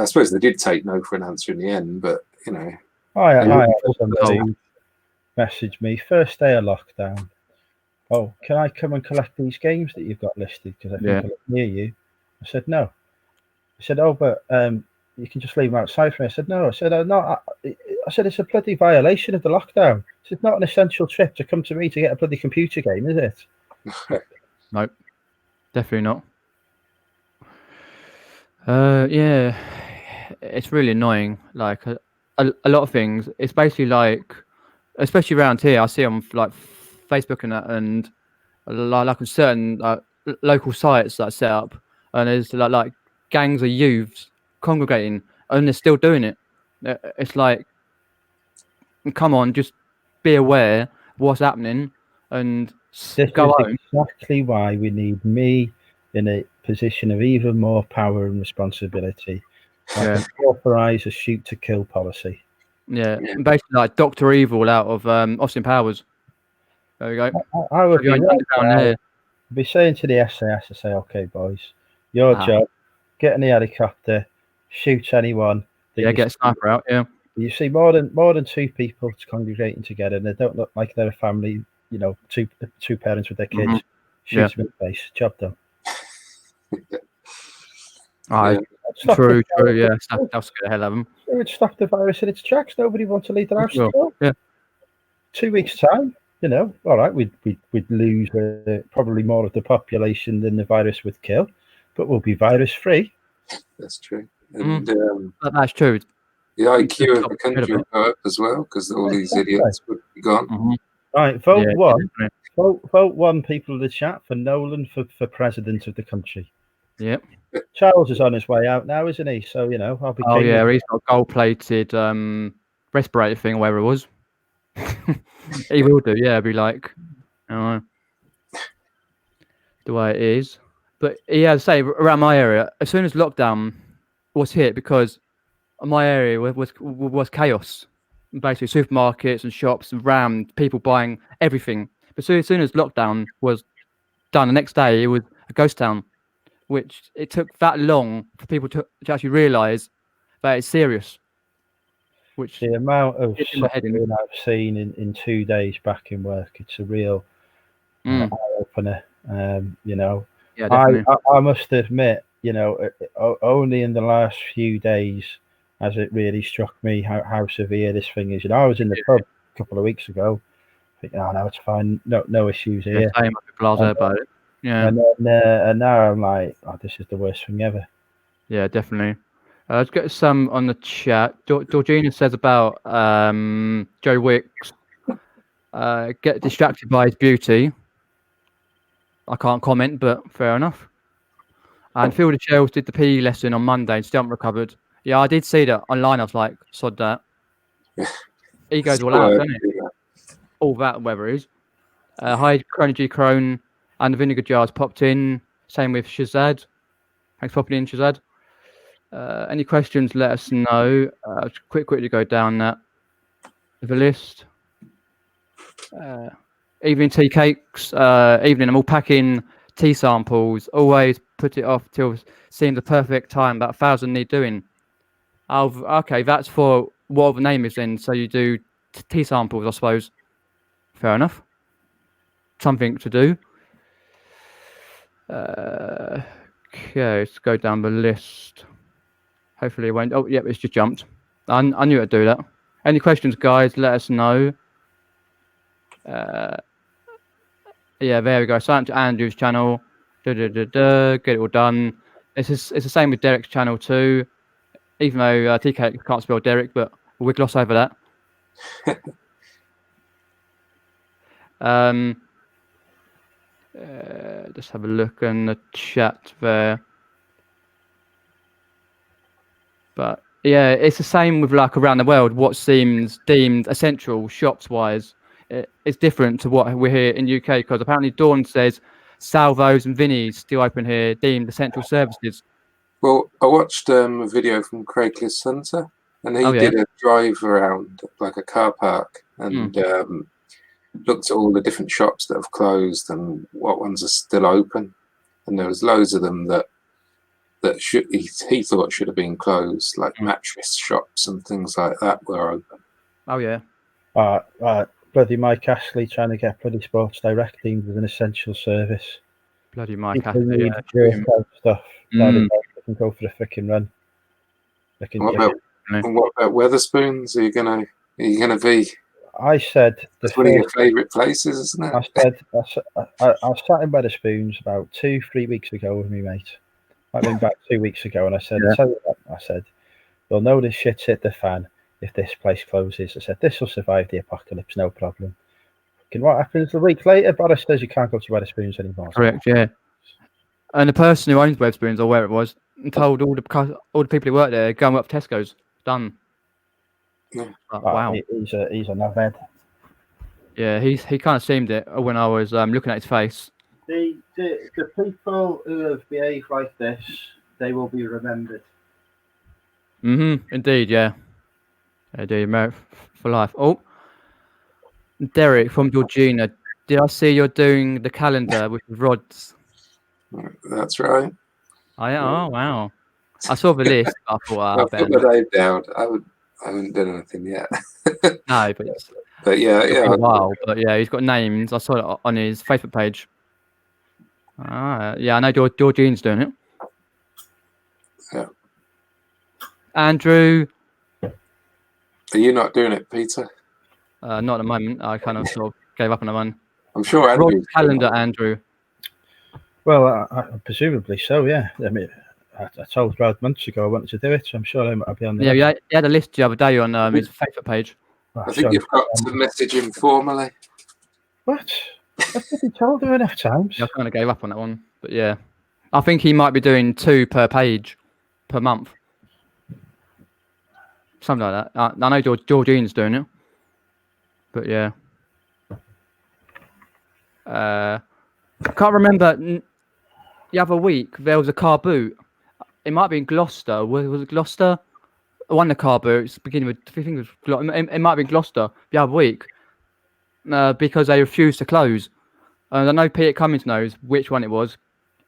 suppose they did take no for an answer in the end, but I had somebody message me first day of lockdown. Oh, can I come and collect these games that you've got listed? Because I think I live near you. I said no. I said, oh, but you can just leave them outside for me. I said no. I said no. I said it's a bloody violation of the lockdown. It's not an essential trip to come to me to get a bloody computer game, is it? Nope, definitely not. Yeah, it's really annoying. Like a lot of things. It's basically like, especially around here, I see on like Facebook and that, and like on certain local sites that are set up, and there's like gangs of youths congregating, and they're still doing it. It's like, come on, just be aware of what's happening and this go is home. Exactly why we need me in position of even more power and responsibility. Like Yeah. an authorise a shoot to kill policy. Yeah. Basically like Dr. Evil out of Austin Powers. There we go. I would You're be, going down there. I'd be saying to the SAS to say, okay, boys, your job, get in the helicopter, shoot anyone. Yeah, get a sniper out. Yeah. You see more than two people congregating together, and they don't look like they're a family. You know, two parents with their kids. Shoot them in the face. Job done. True. Yeah, that'll scare the hell out of them. It would stop the virus in its tracks. Nobody wants to leave their house. Yeah. 2 weeks time, you know, all right, we'd lose probably more of the population than the virus would kill, but we'll be virus free. That's true. And that's true. the IQ of the country would go up as well because all these idiots would be gone. Right, vote one. Vote one, people in the chat, for Nolan for president of the country. Yep. Charles is on his way out now, isn't he? So, you know, I'll be. Oh yeah, he's got a gold-plated respirator thing, whatever it was. He will do, yeah. Be like, the way it is. But yeah, say around my area, as soon as lockdown was hit, because my area was chaos. Basically, supermarkets and shops and rammed, people buying everything. But as soon as lockdown was done, the next day it was a ghost town, which it took that long for people to actually realise that it's serious. Which the amount of suffering I've seen in 2 days back in work, it's a real eye opener. You know, I must admit, you know, only in the last few days has it really struck me how severe this thing is. You know, I was in the pub a couple of weeks ago, thinking, oh no, it's fine, no issues here. Same, about it. Yeah, and now I'm like, oh, this is the worst thing ever. Yeah, definitely. Let's get some on the chat. Georgina says about Joe Wicks get distracted by his beauty. I can't comment, but fair enough. And Fielder Shells did the PE lesson on Monday and still haven't recovered. Yeah, I did see that online. I was like, sod that. He goes all out, doesn't he? All that, whatever it is. Hi, Crony G Crone and the Vinegar Jars popped in. Same with Shazad. Thanks for popping in, Shazad. Any questions, let us know. Quickly go down the list. Evening tea cakes. Evening, I'm all packing tea samples. Always put it off till seeing the perfect time. About 1,000 need doing. Okay, that's for what the name is then. So you do tea samples, I suppose. Fair enough. Something to do. Okay, let's go down the list. Hopefully it won't. Oh, yep, it's just jumped. I knew it'd do that. Any questions, guys? Let us know. Yeah, there we go. Sign up to Andrew's channel. Get it all done. It's the same with Derek's channel too. Even though TK can't spell Derek, but we'll gloss over that. Just have a look in the chat there. But yeah, it's the same with like around the world. What seems deemed essential shops-wise, it's different to what we're here in UK, because apparently Dawn says Salvos and Vinnie's still open here, deemed essential services. Well, I watched a video from Craigslist Hunter, and he did a drive around like a car park and looked at all the different shops that have closed and what ones are still open. And there was loads of them that he thought should have been closed, like mattress shops and things like that were open. Oh yeah. Bloody Mike Ashley trying to get bloody Sports Direct deemed as an essential service. Bloody Mike Ashley. Stuff. They can go for a freaking run. What about Weatherspoons? Are you gonna be? I said that's one of your favourite places, isn't it? I said I sat in Weatherspoons about 2-3 weeks ago with me mate. I've been back 2 weeks ago, and I said, I said, you'll know this shit's hit the fan if this place closes. I said, this will survive the apocalypse, no problem. What happens a week later? Boris says you can't go to Weatherspoons anymore. Correct, yeah. And the person who owns Weatherspoons, or where it was, told all the people who work there, go up Tesco's. Done. Yeah. Wow. He's a knobhead. Yeah, he kind of seemed it when I was looking at his face. the people who have behaved like this, they will be remembered. Indeed, yeah. They do, for life. Oh, Derek from Georgina. Did I see you're doing the calendar with rods? That's right. Oh, wow. I saw the list. I thought, I'll put my name down. I haven't done anything yet. No, but yeah. a while. But yeah, he's got names. I saw it on his Facebook page. Yeah, I know Georgine's doing it. Yeah. Andrew. Are you not doing it, Peter? Not at the moment. I kind of sort of gave up on that one. I'm sure Andrew's calendar, Andrew. Well, presumably so, yeah. I mean, I told Brad months ago I wanted to do it, so I'm sure I'll be on there. Yeah, he had a list the other day on his Facebook page. I think you've got to message him formally. What? I've been told him enough times. Yeah, I kind of gave up on that one, but yeah. I think he might be doing 2 per page per month. Something like that. I know Georgine's doing it, but yeah. I can't remember. The other week there was a car boot. It might be in Gloucester. Was it Gloucester? One of the car boots beginning with. I think it was. It might be Gloucester the other week, because they refused to close. And I know Peter Cummins knows which one it was,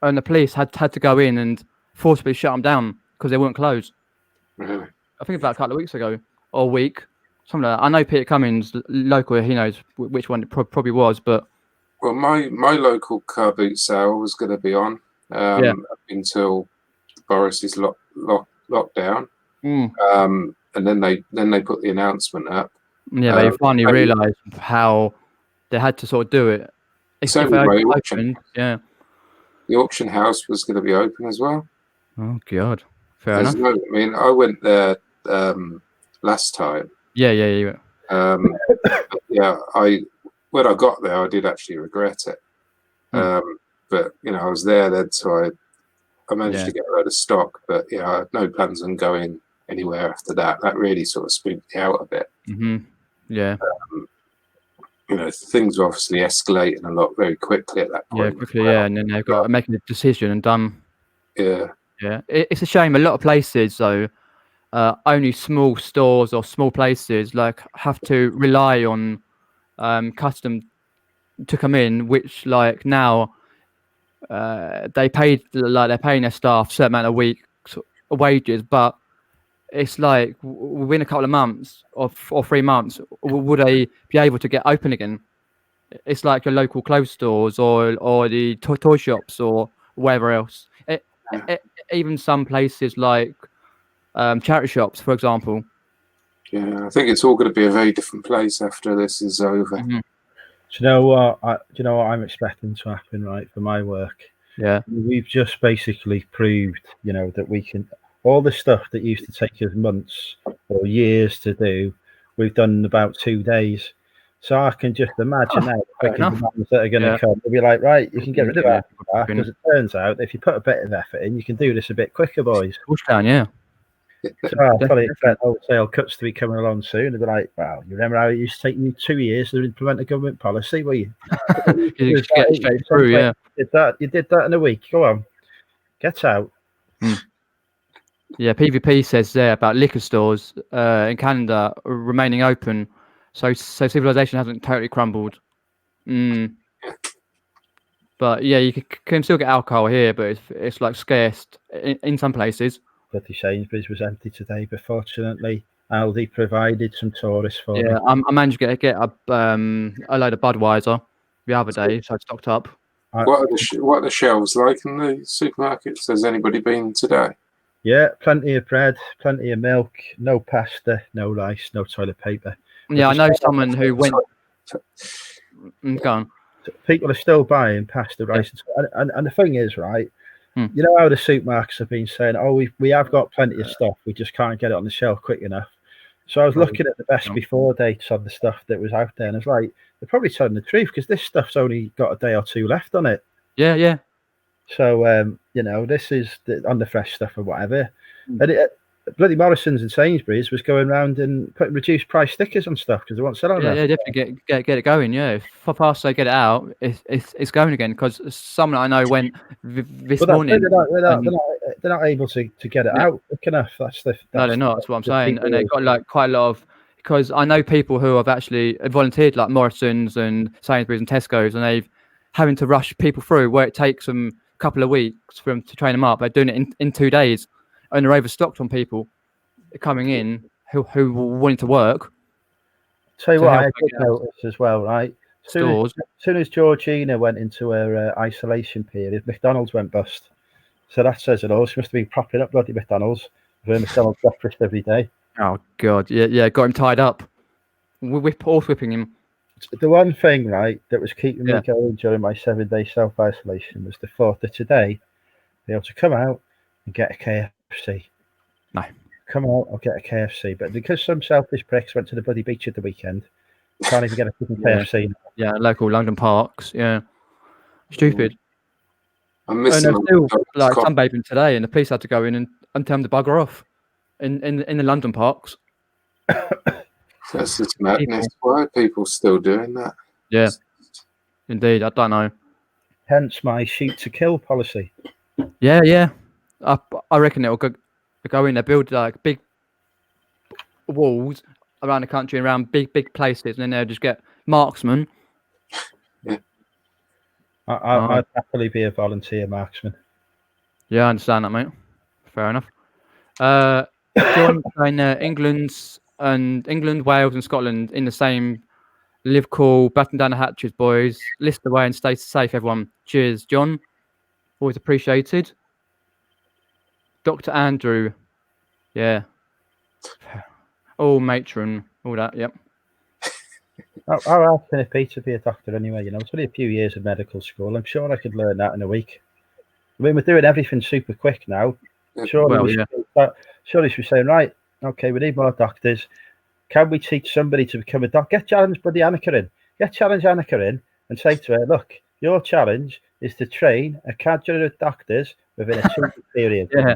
and the police had to go in and forcibly shut them down because they weren't closed. Really? I think about a couple of weeks ago or a week, something like that. I know Peter Cummins, local. He knows which one it probably was, but. Well, my local car boot sale was going to be on up until Boris's lockdown, and then they put the announcement up. Yeah, they finally realised how they had to sort of do it. So the auction house was going to be open as well. Oh God, fair enough. I mean, I went there last time. Yeah. Yeah, when I got there, I did actually regret it. But I was there then, so I managed to get a load of stock. But yeah, I had no plans on going anywhere after that. That really sort of spooked me out a bit. Yeah. Things were obviously escalating a lot very quickly at that point. Yeah, quickly. Yeah, and then they've got making a decision and done. Yeah. Yeah, it's a shame. A lot of places, though, only small stores or small places have to rely on custom to come in, which now they're paying their staff a certain amount of weeks wages, but it's within a couple of months or 3 months, would they be able to get open again? It's like your local clothes stores or the toy shops or wherever else. Even some places like charity shops, for example. Yeah, I think it's all going to be a very different place after this is over. Do you know what? I'm expecting to happen, right, for my work? Yeah, we've just basically proved, that we can. All the stuff that used to take us months or years to do, we've done in about 2 days. So I can just imagine now the demands that are going to come. They'll be like, right, you can get rid of that because it turns out if you put a bit of effort in, you can do this a bit quicker, boys. Push down, yeah. So I fully expect wholesale cuts to be coming along soon. They'll be like, wow, you remember how it used to take you 2 years to implement a government policy? Where you just get straight through, yeah. You did that in a week. Go on, get out. Yeah, PvP says there about liquor stores in Canada remaining open, so civilization hasn't totally crumbled. But yeah, you can still get alcohol here, but it's scarce in some places. Bloody Sainsbury's was empty today, but fortunately Aldi provided some tourists for me. Yeah, I managed to get a load of Budweiser the other day, so I stocked up. What are the shelves like in the supermarkets? Has anybody been today? Yeah, plenty of bread, plenty of milk, no pasta, no rice, no toilet paper. Yeah, I know someone who went. Go on. People are still buying pasta, rice, and the thing is, right? You know how the supermarkets have been saying, "Oh, we have got plenty of stuff, we just can't get it on the shelf quick enough." So I was looking at the best before dates on the stuff that was out there, and I was like, they're probably telling the truth because this stuff's only got a day or 2 left on it. Yeah. So this is on the fresh stuff or whatever, and bloody Morrison's and Sainsbury's was going around and putting reduced price stickers on stuff because they won't sell on Yeah, definitely get it going. Yeah, if fast they get it out, it's going again. Because someone I know went this morning. They're not able to get it out quick enough. No, they're not. That's what I'm saying. And they've got like quite a lot of, because I know people who have actually volunteered, like Morrison's and Sainsbury's and Tesco's, and they've having to rush people through where it takes them a couple of weeks for them to train them up. They're doing it in 2 days, and they're overstocked on people coming in who wanting to work. Tell you what, I did notice as well, right? As soon as Georgina went into her isolation period, McDonald's went bust. So that says it all. She must have been propping up bloody McDonald's with McDonald's breakfast every day. Oh God, yeah, got him tied up. Whipping him. The one thing, right, that was keeping me going during my 7-day self-isolation was the thought that today, be able to come out and get a KFC. No. Come out, I'll get a KFC. But because some selfish pricks went to the bloody beach at the weekend, can't even get a fucking KFC. Yeah, local London parks. Yeah, stupid. I'm missing. Still, like sunbathing today, and the police had to go in and tell them to bugger off in the London parks. That's just madness. Why are people still doing that? Yeah, indeed. I don't know. Hence my shoot to kill policy. Yeah. I reckon it'll go in there, build like big walls around the country, around big places, and then they'll just get marksmen. Yeah. I'd happily be a volunteer marksman. Yeah, I understand that, mate. Fair enough. John saying England, Wales, and Scotland in the same. Live cool, batten down the hatches, boys. List away and stay safe, everyone. Cheers, John. Always appreciated. Dr. Andrew. Yeah. Oh, matron. All that, yep. How hard can it be to be a doctor anyway? You know, it's only a few years of medical school. I'm sure I could learn that in a week. I mean, we're doing everything super quick now. Surely we're saying, right, okay, we need more doctors. Can we teach somebody to become a doctor? Get challenge bloody Annika in. Get challenge Annika in and say to her, look, your challenge is to train a cadre of doctors within a 2 period. Yeah.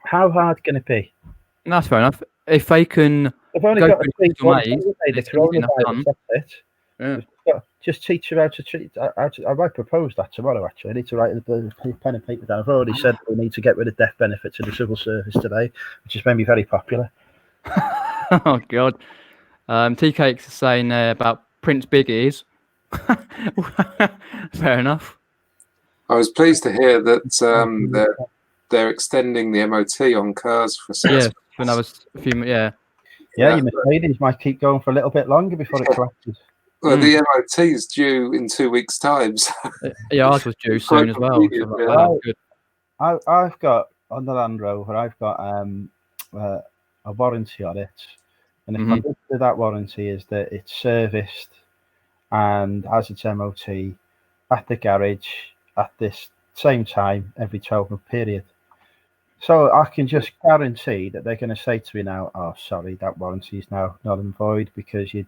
How hard can it be? That's fair enough. If they can, I've only got to treat one thing, the coronavirus. That's it. Yeah. Just teach them how to treat. I might propose that tomorrow. Actually, I need to write a pen and paper down. I've already said we need to get rid of death benefits in the civil service today, which has made me very popular. Oh God. Tea Cakes is saying about Prince Big Ears. Fair enough. I was pleased to hear that they're extending the MOT on cars for 6 months. For another few. Yeah, your Mercedes might keep going for a little bit longer before it collapses. Well, the MOT is due in 2 weeks' time. So. Yeah, ours was due soon as well. I've got on the Land Rover. I've got a warranty on it, and if I look at that warranty is that it's serviced and has its MOT at the garage at this same time every 12-month period. So I can just guarantee that they're going to say to me now, "Oh, sorry, that warranty is now null and void because you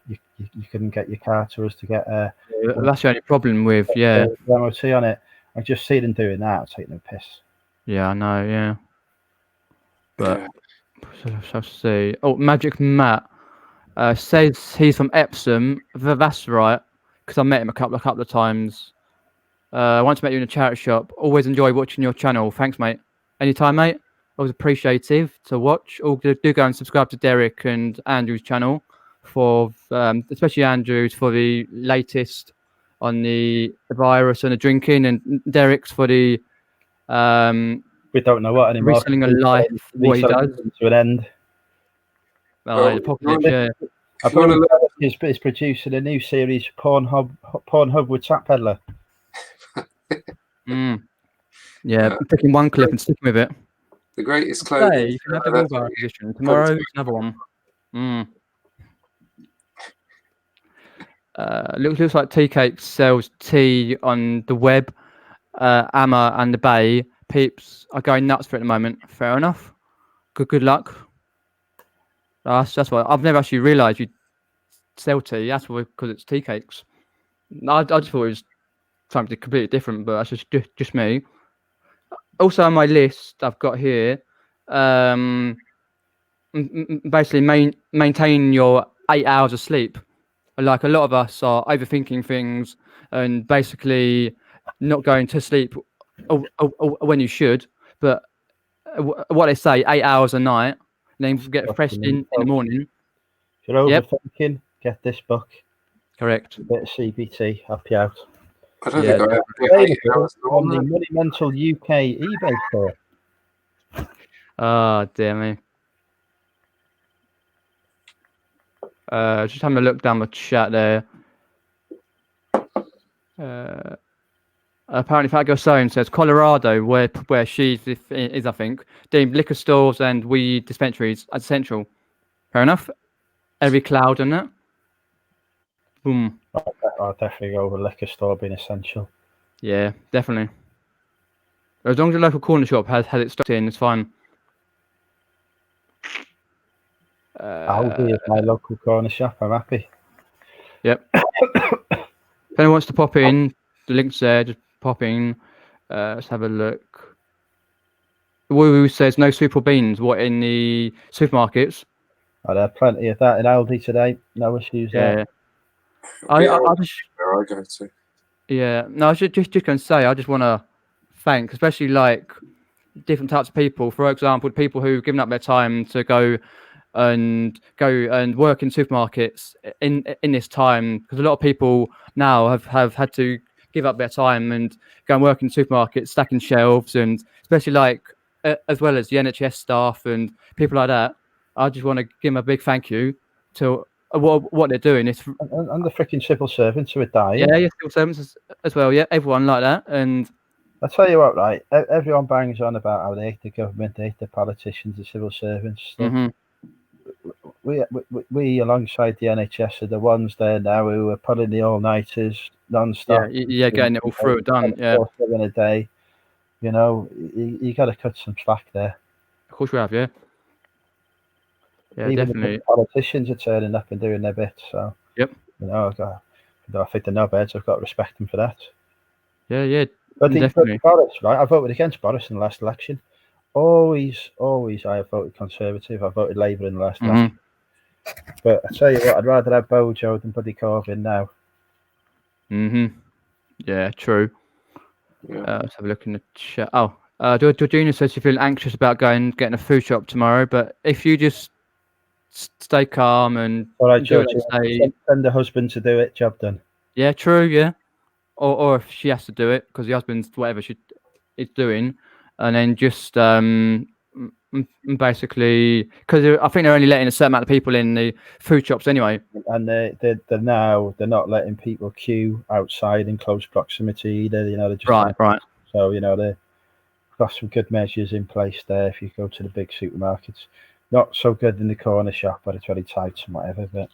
couldn't get your car to us to get that's the only problem with the MOT on it." I just see them doing that, taking a piss. Yeah, I know. Yeah, but let's see. Oh, Magic Matt says he's from Epsom. That's right, because I met him a couple of times. Once met you in a charity shop. Always enjoy watching your channel. Thanks, mate. Anytime, mate. Always appreciative to watch. Do go and subscribe to Derek and Andrew's channel for, especially Andrew's for the latest on the virus and the drinking, and Derek's for the we don't know what anymore. Reselling a life, what he does to an end. The apocalypse. Yeah. I believe he's producing a new series, Pornhub with Chat Peddler. Yeah, picking one clip and sticking with it. The greatest clothing. Today, you can have the wheelbarrow position. Tomorrow, another one. Looks like Tea Cake sells tea on the web. Amma and the Bay peeps are going nuts for it at the moment. Fair enough. Good luck. That's why I've never actually realised you sell tea. That's why, because it's Tea Cakes. I just thought it was something completely different, but that's just me. Also on my list I've got here, basically maintain your 8 hours of sleep. Like a lot of us are overthinking things and basically not going to sleep when you should. But what they say, 8 hours a night, and then get That's fresh the need, in the folks. morning. If you're Yep. overthinking, get this book. Correct. A bit of CBT, help you out. I don't Yeah, think I ever do Available 8 hours on the normally. Money Mental UK eBay store. Oh, dear me. Just having a look down the chat there. Apparently, Fat Girl Sewing says Colorado, where she is, I think, deemed liquor stores and weed dispensaries as essential. Fair enough. Every cloud on it. Boom. I'll definitely go with liquor store being essential. Yeah, definitely. As long as the local corner shop has it stocked in, it's fine. Aldi is my local corner shop. I'm happy. Yep. If anyone wants to pop in, the link's there. Just pop in. Let's have a look. Woo says no soup or beans. What, in the supermarkets? I had plenty of that in Aldi today. No issues there. Yeah. We I are just, where I go to. yeah. No, I was just going to say, I just want to thank, especially like different types of people. For example, people who've given up their time to go and work in supermarkets in this time, because a lot of people now have had to give up their time and go and work in supermarkets, stacking shelves, and especially like as well as the NHS staff and people like that. I just want to give them a big thank you to what they're doing. It's And the freaking civil servants who are dying. yeah, civil servants as well. Yeah, everyone like that. And I tell you what, right? Everyone bangs on about how they hate the government, they hate the politicians, the civil servants. Stuff. We alongside the NHS are the ones there now who are pulling the all-nighters non-stop. Yeah, getting it all through done. Yeah, 7 a day. You know, you got to cut some slack there. of course we have. Yeah, Even definitely. the politicians are turning up and doing their bit. So Yep. You know, I think the knobheads. I've got to respect them for that. Yeah, But definitely. Boris, right? I voted against Boris in the last election. Always, I have voted Conservative. I voted Labour in the last election. But I tell you what, I'd rather have Bojo than Buddy Corbyn now. Yeah, true. Yeah. Let's have a look in the chat. Oh, Georgina says you feel anxious about getting a food shop tomorrow, but if you just stay calm and All right, do George, what they say, send the husband to do it. Job done. yeah, true, yeah. Or if she has to do it because the husband's whatever she is doing, and then just basically because I think they're only letting a certain amount of people in the food shops anyway. And they're not letting people queue outside in close proximity either. You know, they're just Right. So you know they've got some good measures in place there. If you go to the big supermarkets, not so good in the corner shop, but it's very tight and whatever. But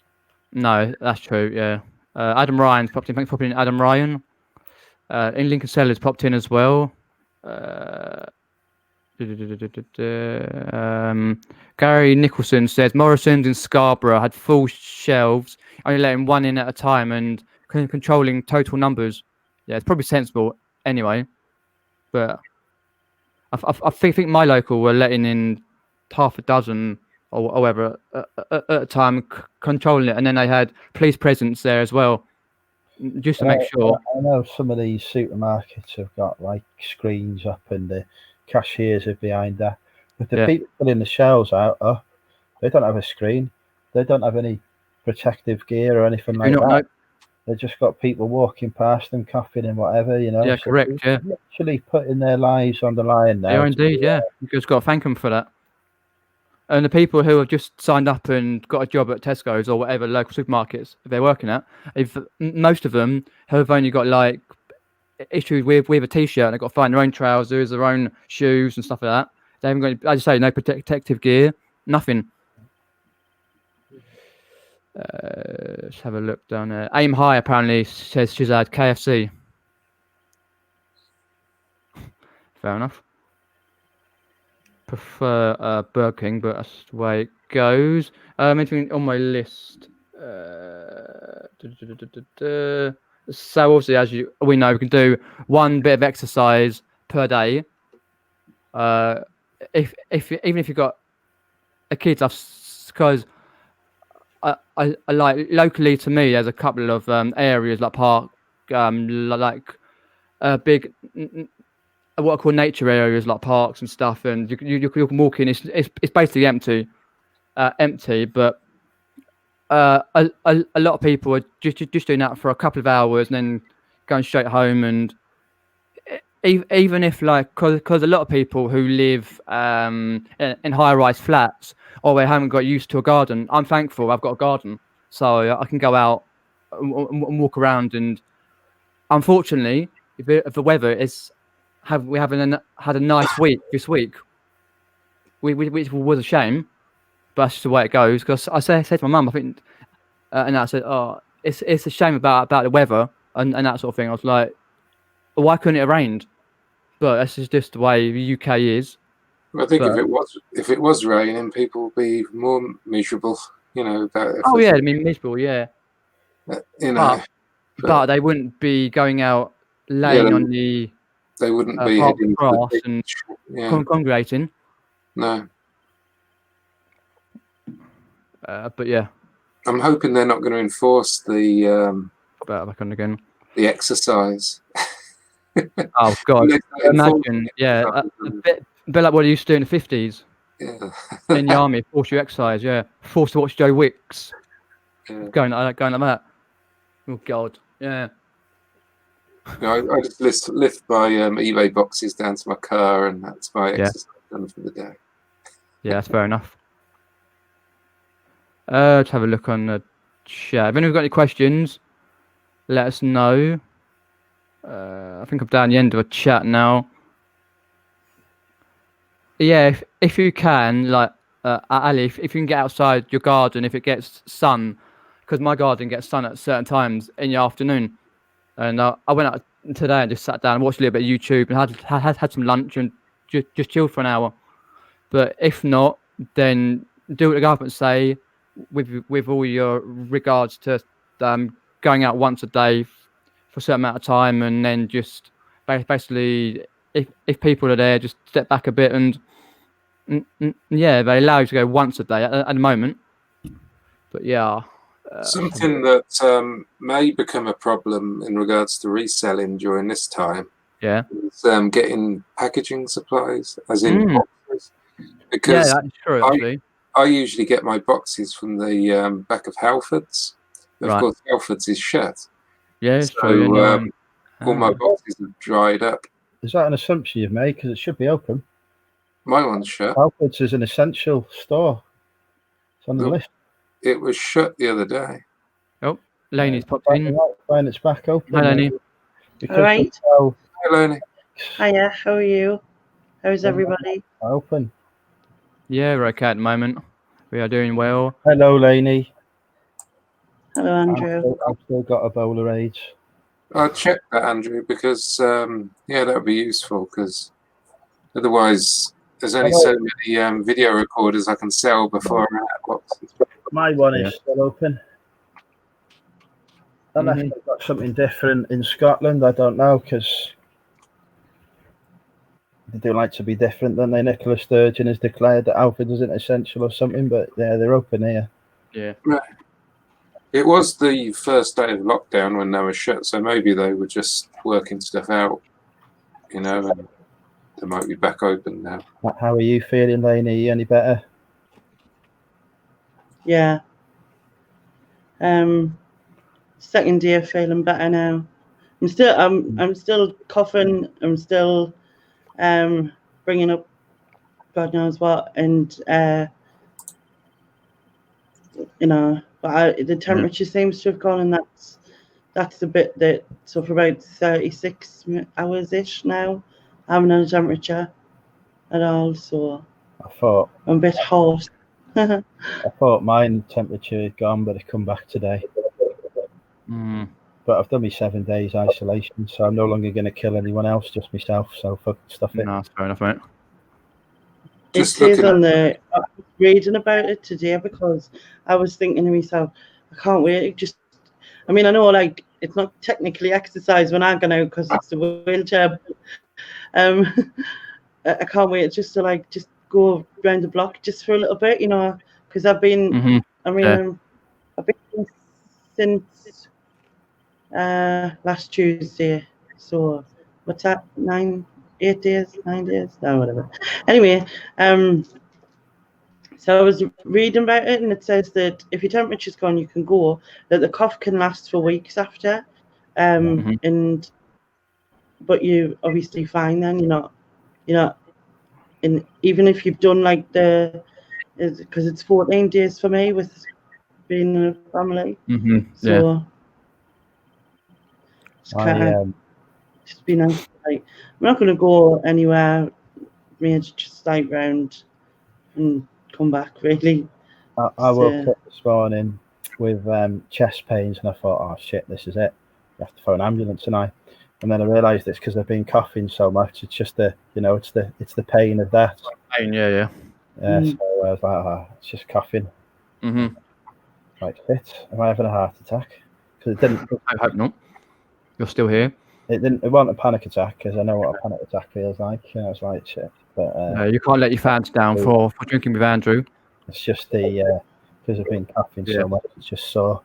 no, that's true. Yeah. Adam Ryan's popped in. Thanks for popping in, Adam Ryan. In Lincoln Sellers popped in as well. Gary Nicholson says Morrison's in Scarborough had full shelves, only letting one in at a time and controlling total numbers. Yeah, it's probably sensible anyway. But I think my local were letting in half a dozen or whatever at a time, controlling it, and then they had police presence there as well, just to make sure. I know some of these supermarkets have got like screens up and the cashiers are behind that. But the people putting the shelves out, they don't have a screen. They don't have any protective gear or anything like that. No. They've just got people walking past them, coughing and whatever, you know. Yeah, so correct. Yeah, literally putting their lives on the line now. They are indeed. Yeah, you just got to thank them for that. And the people who have just signed up and got a job at Tesco's or whatever local supermarkets they're working at, if most of them have only got like issues with a t-shirt and they've got to find their own trousers, their own shoes and stuff like that. They haven't got, as I say, no protective gear, nothing. Let's have a look down there. Aim High apparently says she's had KFC. Fair enough. Prefer Burger King, but that's the way it goes. Anything on my list? So obviously, as we know, we can do one bit of exercise per day. if even if you've got a kid, because I like locally to me, there's a couple of areas like park, like big what I call nature areas like parks and stuff, and you can walk in. It's basically empty, but a lot of people are just doing that for a couple of hours and then going straight home. And even if like, because a lot of people who live in high-rise flats, or they haven't got used to a garden. I'm thankful I've got a garden, so I can go out and walk around. And unfortunately, if the weather is we haven't had a nice week this week, which was a shame, but that's just the way it goes. Because I said to my mum, I think, and I said, "Oh, it's a shame about the weather and that sort of thing." I was like, "Why couldn't it have rained?" But that's just the way the UK is. I think if it was raining, people would be more miserable. You know about. Oh yeah, I mean miserable, yeah. You know, but they wouldn't be going out laying on the. They wouldn't be park heading grass and congregating. No. But yeah, I'm hoping they're not going to enforce the back on again. The exercise. Oh God! Imagine, a bit like what they used to do in the 50s. Yeah. In the army, force you exercise. Yeah, forced to watch Joe Wicks. Yeah. Going like that. Oh God! Yeah. I just lift my eBay boxes down to my car, and that's my exercise done for the day. Yeah, that's fair enough. Let's have a look on the chat. If anyone's got any questions, let us know. I think I'm down the end of a chat now. Yeah, if you can, like Ali, if you can get outside your garden, if it gets sun, because my garden gets sun at certain times in the afternoon, and I went out today and just sat down and watched a little bit of YouTube and had some lunch and just chilled for an hour. But if not, then do what the government say with all your regards to going out once a day for a certain amount of time, and then just basically if people are there, just step back a bit and yeah, they allow you to go once a day at the moment. But yeah, something that may become a problem in regards to reselling during this time. Yeah, is getting packaging supplies, as in boxes. Because yeah, that's true. Actually, I usually get my boxes from the back of Halfords. Of course, Halfords is shut. Yeah, it's so, true. All my boxes have dried up. Is that an assumption you've made? Because it should be open. My one's shut. Halfords is an essential store. It's on the list. It was shut the other day. Oh, Laney's popped in. Fine, it's back open. Hi, Laney. All right. Hi, Laney. Hiya, how are you? How's everybody? Open. Yeah, we're okay at the moment. We are doing well. Hello, Laney. Hello, Andrew. I've still got a bowl of rage. I'll check that, Andrew, because yeah, that would be useful. Because otherwise, there's only so many video recorders I can sell before I run out of boxes. My one is still open. Unless they've got something different in Scotland, I don't know, because they do like to be different, don't they? Nicola Sturgeon has declared that Halfords isn't essential or something, but yeah, they're open here. Yeah. Right. It was the first day of lockdown when they were shut, so maybe they were just working stuff out, you know, and they might be back open now. How are you feeling, Lainey? Are you any better? Yeah. Second day feeling better now. I'm still coughing. I'm still bringing up God knows what, and you know, but the temperature seems to have gone, and that's the bit that, so for about 36 hours ish now, I haven't had a temperature at all, so I'm a bit hot. I thought mine temperature had gone, but it come back today. But I've done my 7 days isolation, so I'm no longer going to kill anyone else, just myself. So fuck stuff it. No, that's fair enough, mate. It says on the, I was reading about it today because I was thinking to myself, I can't wait. I mean, I know like it's not technically exercise when I'm going out because it's the wheelchair. I can't wait just to just go round the block just for a little bit, because I've been. I mean, I've been since last Tuesday. So what's that? 9 days? No, whatever. Anyway, so I was reading about it, and it says that if your temperature's gone, you can go. That the cough can last for weeks after, and but you obviously fine then. You're not, and even if you've done because it's 14 days for me with being in a family. So it's just be nice. I'm not going to go anywhere. Maybe just round and come back. Really. I woke up this morning with chest pains, and I thought, oh shit, this is it. You have to phone an ambulance tonight. And then I realised it's because I've been coughing so much. It's just it's the pain of that. Pain, yeah. So I was like, it's just coughing. Like, shit, am I having a heart attack? Because it didn't. I hope not. You're still here. It wasn't a panic attack, because I know what a panic attack feels like. I was like, shit. But you can't let your fans down for drinking with Andrew. It's just because I've been coughing so much. It's just sore.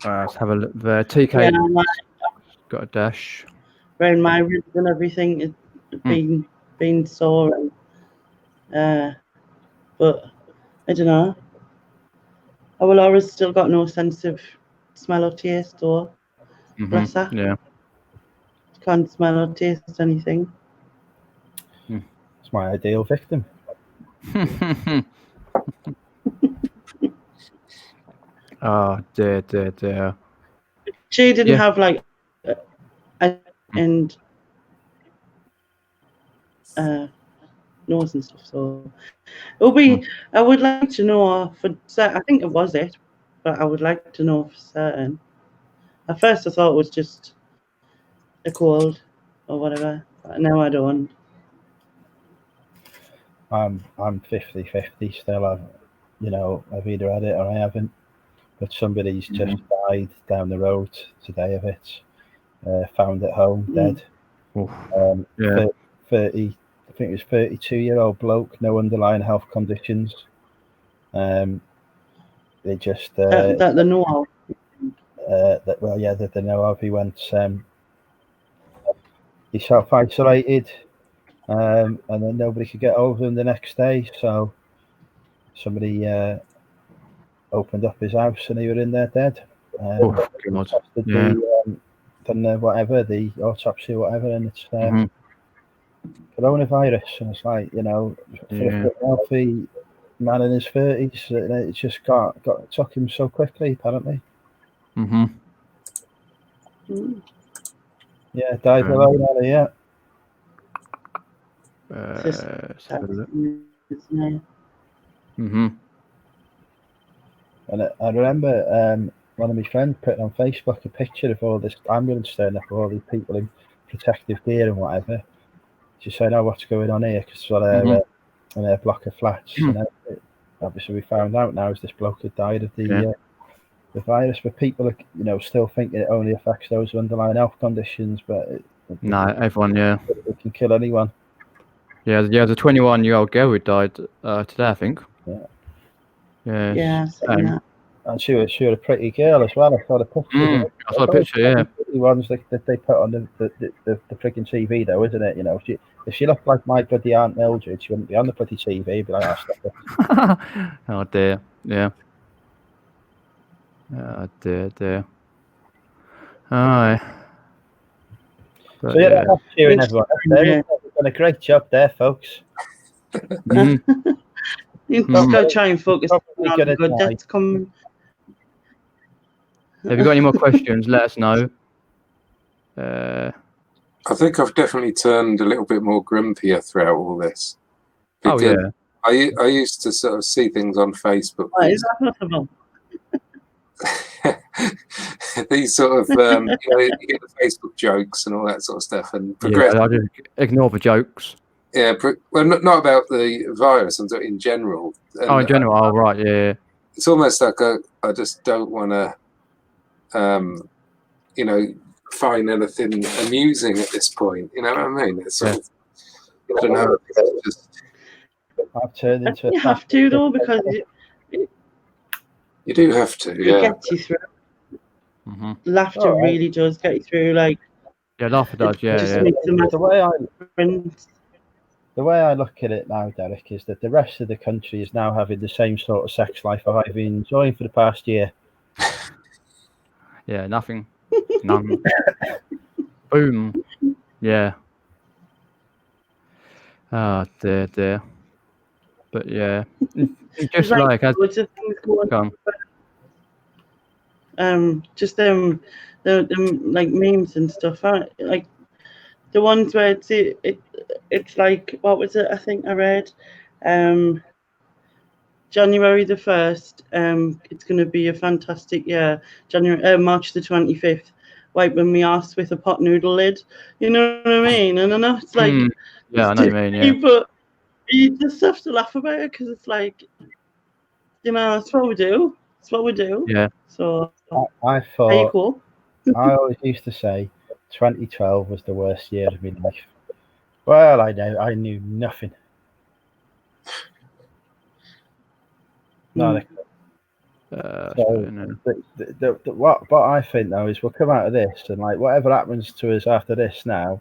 Let's have a look there. TK got a dash. Around my ribs and everything, it's been sore, and but I don't know. I will always still got no sense of smell or taste or bless her. Yeah. Can't smell or taste anything. It's my ideal victim. Oh dear. She didn't have and nose and stuff, so it'll be. I would like to know for certain. I think it was it, but I would like to know for certain. At first, I thought it was just a cold or whatever, but now I don't. I'm 50-50 still. I've either had it or I haven't. But somebody's just died down the road today of it. Found at home, dead. 30, I think it was 32-year-old bloke, no underlying health conditions. They just that they know of. That they know of. He went. He self-isolated, and then nobody could get over him the next day. So somebody opened up his house, and he was in there dead. Tested done the autopsy or whatever, and it's coronavirus. And it's like, for a healthy man in his 30s, it just took him so quickly, apparently. Yeah, died alone out of here. And I remember one of my friends putting on Facebook a picture of all this ambulance turning up with all these people in protective gear and whatever. She said, "Oh, what's going on here?" Because on their block of flats. And obviously, we found out now is this bloke had died of the virus, but people are, still thinking it only affects those with underlying health conditions. But everyone, it can kill anyone. Yeah, the 21-year-old girl who died today, I think. Yeah. And she was a pretty girl as well. I saw the picture. I saw a picture, yeah. The ones that they put on the freaking TV, though, isn't it? If she looked like my bloody Aunt Mildred, she wouldn't be on the bloody TV. She'd be like, "Oh, stop it." Oh dear, yeah. Oh dear. Aye. So I'm cheering everyone up there. You've done a great job there, folks. You just got to try and focus on the good that's coming. Have you got any more questions? Let us know. I think I've definitely turned a little bit more grumpier throughout all this. Because I used to sort of see things on Facebook. Is that possible? These sort of, you get the Facebook jokes and all that sort of stuff, and progress. I just ignore the jokes. Yeah, well, not about the virus. I'm talking in general. And in general. Right, yeah. It's almost like I just don't want to, find anything amusing at this point. You know what I mean? It's sort of, I don't know. It's just, I've turned into you have to though, because you do have to. it Yeah. gets you through. Mm-hmm. Laughter really does get you through. Like, Yeah, laughter does. it Yeah, just yeah. makes a massive difference. The way I look at it now, Derek, is that the rest of the country is now having the same sort of sex life I've been enjoying for the past year. Yeah, nothing. None. Boom. Yeah. Oh, dear. But yeah. Just like as loads of things going Go on. Just them like memes and stuff. Like the ones where it's like, what was it? I think I read, January the 1st. It's going to be a fantastic year. March the 25th. Wiping me ass with a pot noodle lid. You know what I mean? And I know it's like, yeah, I know what you mean. Yeah. but you just have to laugh about it because it's like, you know, that's what we do. That's what we do. Yeah. So I there you thought, go. I always used to say 2012 was the worst year of my life. Well, I knew nothing. No, what I think though is we'll come out of this and like whatever happens to us after this now,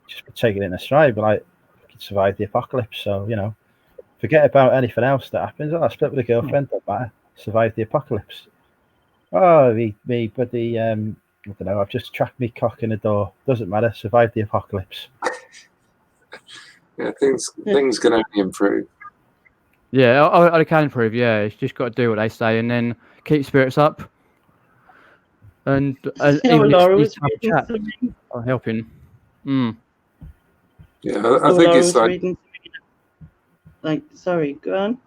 just take it in a stride. But like, we can survive the apocalypse, so you know, forget about anything else that happens. Oh, I split with a girlfriend, don't matter. Survive the apocalypse. Oh, me, but the I don't know. I've just tracked me cock in a door. Doesn't matter. Survive the apocalypse. Yeah, things can only improve. Yeah, I can improve. Yeah, it's just got to do what they say and then keep spirits up. And even Laura these was type of chats are helping. Yeah, I think it's like. Sorry, go on.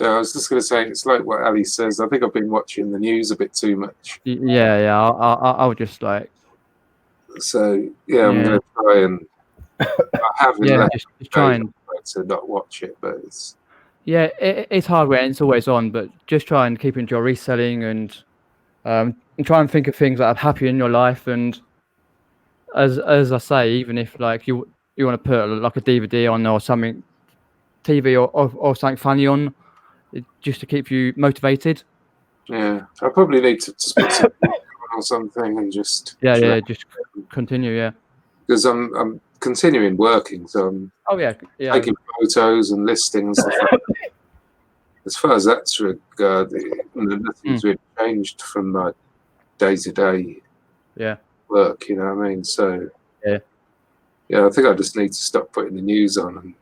I was just going to say, it's like what Ali says. I think I've been watching the news a bit too much. Yeah. I'll just like. So yeah, I'm going to try and. I haven't. Just try and to not watch it, but it's. Yeah, it's hard when it's always on, but just try and keep enjoy reselling and try and think of things that are happy in your life. And as I say, even if like you want to put like a DVD on or something, TV or something funny on, just to keep you motivated. Yeah, I probably need to just put something on or something and just. Just continue. Yeah. Because I'm continuing working, so I'm taking photos and listings. As far as that's regarded, nothing's really changed from my day-to-day work. You know what I mean? So I think I just need to stop putting the news on and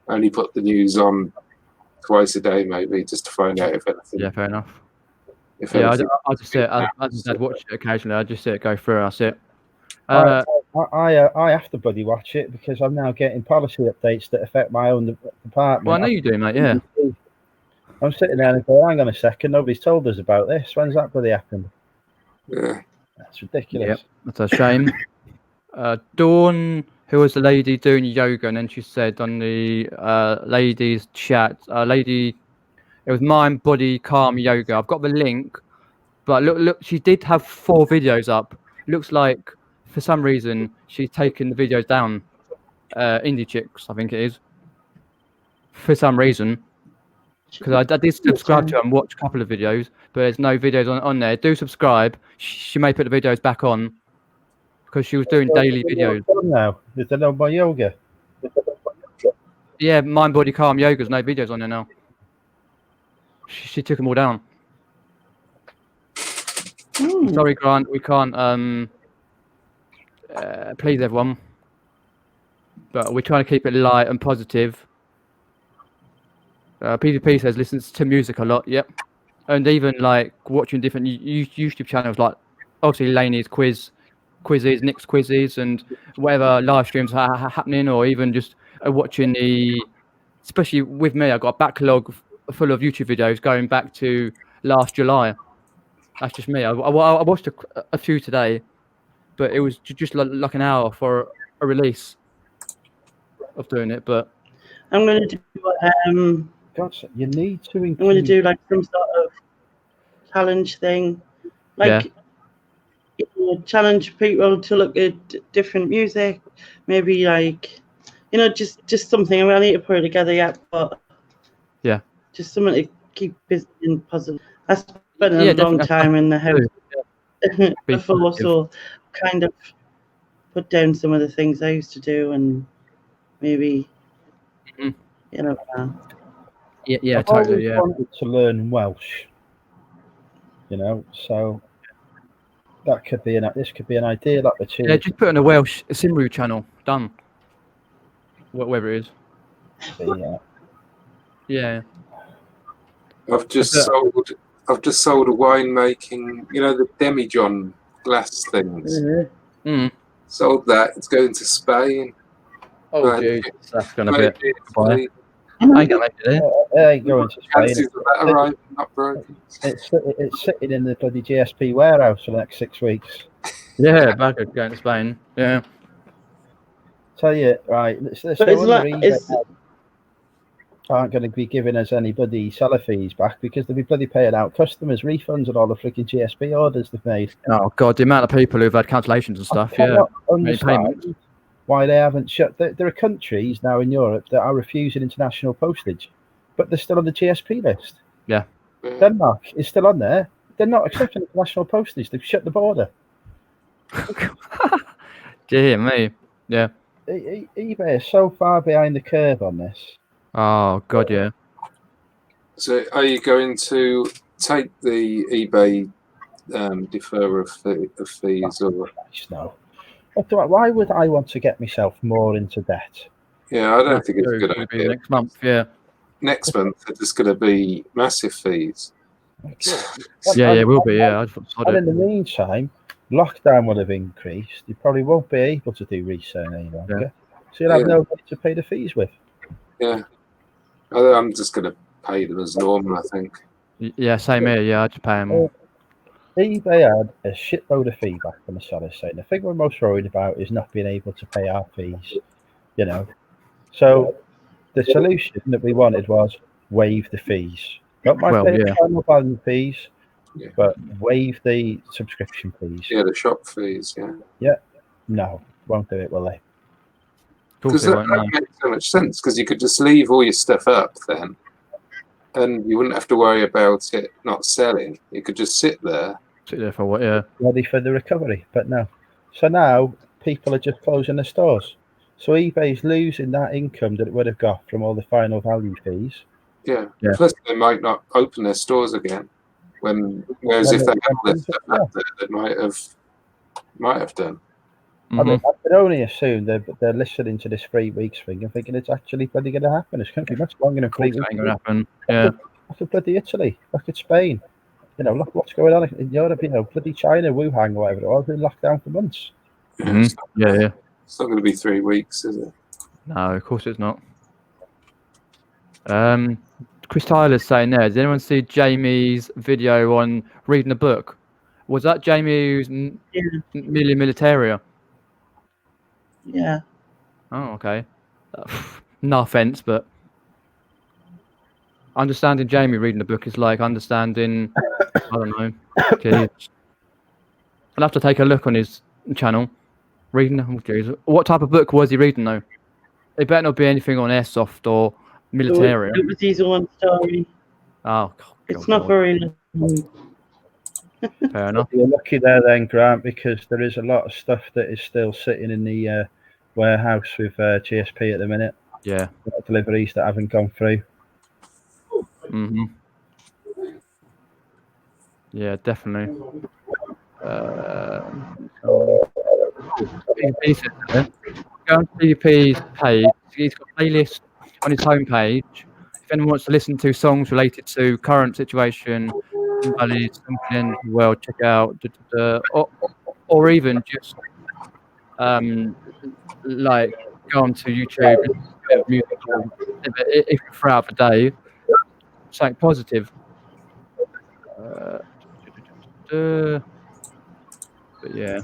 only put the news on twice a day, maybe, just to find out if anything. Yeah, fair enough. I just sit. I just watch it occasionally. I just sit, go through. That's it. I have to bloody watch it because I'm now getting policy updates that affect my own department. Well, I know you do, mate. Yeah. I'm sitting there and going, hang on a second, nobody's told us about this. When's that bloody happened? Yeah. That's ridiculous. Yep, that's a shame. Dawn, who was the lady doing yoga, and then she said on the ladies' chat, it was mind, body, calm yoga. I've got the link, but look, she did have 4 videos up. Looks like for some reason she's taken the videos down. Indie Chicks, I think it is. For some reason. Because I did subscribe to her and watch a couple of videos, but there's no videos on there. Do subscribe. She may put the videos back on because she was doing daily videos. Now, is there no more yoga? Yeah, mind, body, calm yoga's no videos on there now. She took them all down. Sorry, Grant, we can't please everyone, but we're trying to keep it light and positive. PvP says listens to music a lot. Yep, and even like watching different YouTube channels, like obviously Laney's quizzes, Nick's quizzes, and whatever live streams are happening, or even just watching especially with me, I've got a backlog full of YouTube videos going back to last July. That's just me. I watched a few today, but it was just like an hour for a release of doing it. But I'm going to do Gosh, you need to I'm going to do like some sort of challenge thing. Like challenge people to look at different music, maybe like, just something. I need to put it together yet, but Yeah. just something to keep busy and positive. I spent a long definitely. time in the house Be before, positive. so kind of put down some of the things I used to do, and maybe Mhm. Yeah, I've totally. always Yeah. wanted to learn Welsh. So that could be this could be an ideal opportunity. Yeah, just put on a Welsh Simru channel. Done. Whatever it is. Yeah. I've just sold a winemaking, the demijohn glass things. Mm. Sold that. It's going to Spain. Oh, And jeez, that's gonna maybe be. Italy. I ain't gonna make it there. It ain't going to Spain. Chances of that arriving not broken. It's sitting in the bloody GSP warehouse for the next 6 weeks. Yeah, back going to Spain. Yeah. Tell you, right, But aren't going to be giving us any bloody seller fees back because they'll be bloody paying out customers refunds on all the freaking GSP orders they've made. Oh god, the amount of people who've had cancellations and stuff. I cannot understand payments. why they haven't shut. There are countries now in Europe that are refusing international postage, but they're still on the GSP list. Yeah. Denmark is still on there. They're not accepting international postage. They've shut the border. Dear me. Yeah. eBay is so far behind the curve on this. Oh god, yeah. So, are you going to take the eBay defer of fees, or No? Why would I want to get myself more into debt? Yeah, I don't think it's a good idea. Next month, yeah. Next month, it's going to be massive fees. Yeah, it will be. Yeah, and in the meantime, lockdown will have increased. You probably won't be able to do reselling any longer, so you'll have no way to pay the fees with. Yeah, I'm just going to pay them as normal, I think. Yeah, same here. Yeah, I just pay them. eBay had a shitload of feedback from the sellers saying the thing we're most worried about is not being able to pay our fees. So the solution that we wanted was waive the fees. Not my final value fees, but waive the subscription fees. Yeah, the shop fees. Yeah. No, won't do it, will they? Because that makes so much sense. Because you could just leave all your stuff up then, and you wouldn't have to worry about it not selling. You could just sit there. Sit there for what? Yeah. Ready for the recovery, but no. So now people are just closing their stores. So eBay's losing that income that it would have got from all the final value fees. Yeah. Plus, they might not open their stores again. Whereas if they had their stuff up there, they might have done. I could only assume they're listening to this 3 weeks thing and thinking it's actually bloody going to happen. It's going to be much longer than 3 weeks. It's going to happen. Yeah. Look at bloody Italy. Look at Spain. Look what's going on in Europe. Bloody China, Wuhan, whatever it was, been locked down for months. Yeah. It's not going to be 3 weeks, is it? No, of course it's not. Chris Tyler's saying there, did anyone see Jamie's video on reading a book? Was that Jamie's Militaria? Yeah. Oh, okay. No offense, but understanding Jamie reading the book is like understanding, I don't know, kids. I'll have to take a look on his channel. Reading, oh jeez. What type of book was he reading though? It better not be anything on airsoft or military. It was his own story. Oh, God, it's not very long. Fair enough. You're lucky there then, Grant, because there is a lot of stuff that is still sitting in the warehouse with GSP at the minute. Yeah. Deliveries that haven't gone through. Yeah, definitely. Go on PvP's page. He's got a playlist on his homepage. If anyone wants to listen to songs related to current situation, something well, check out. Or even just like go onto YouTube and music if throughout the day. Something positive. But yeah.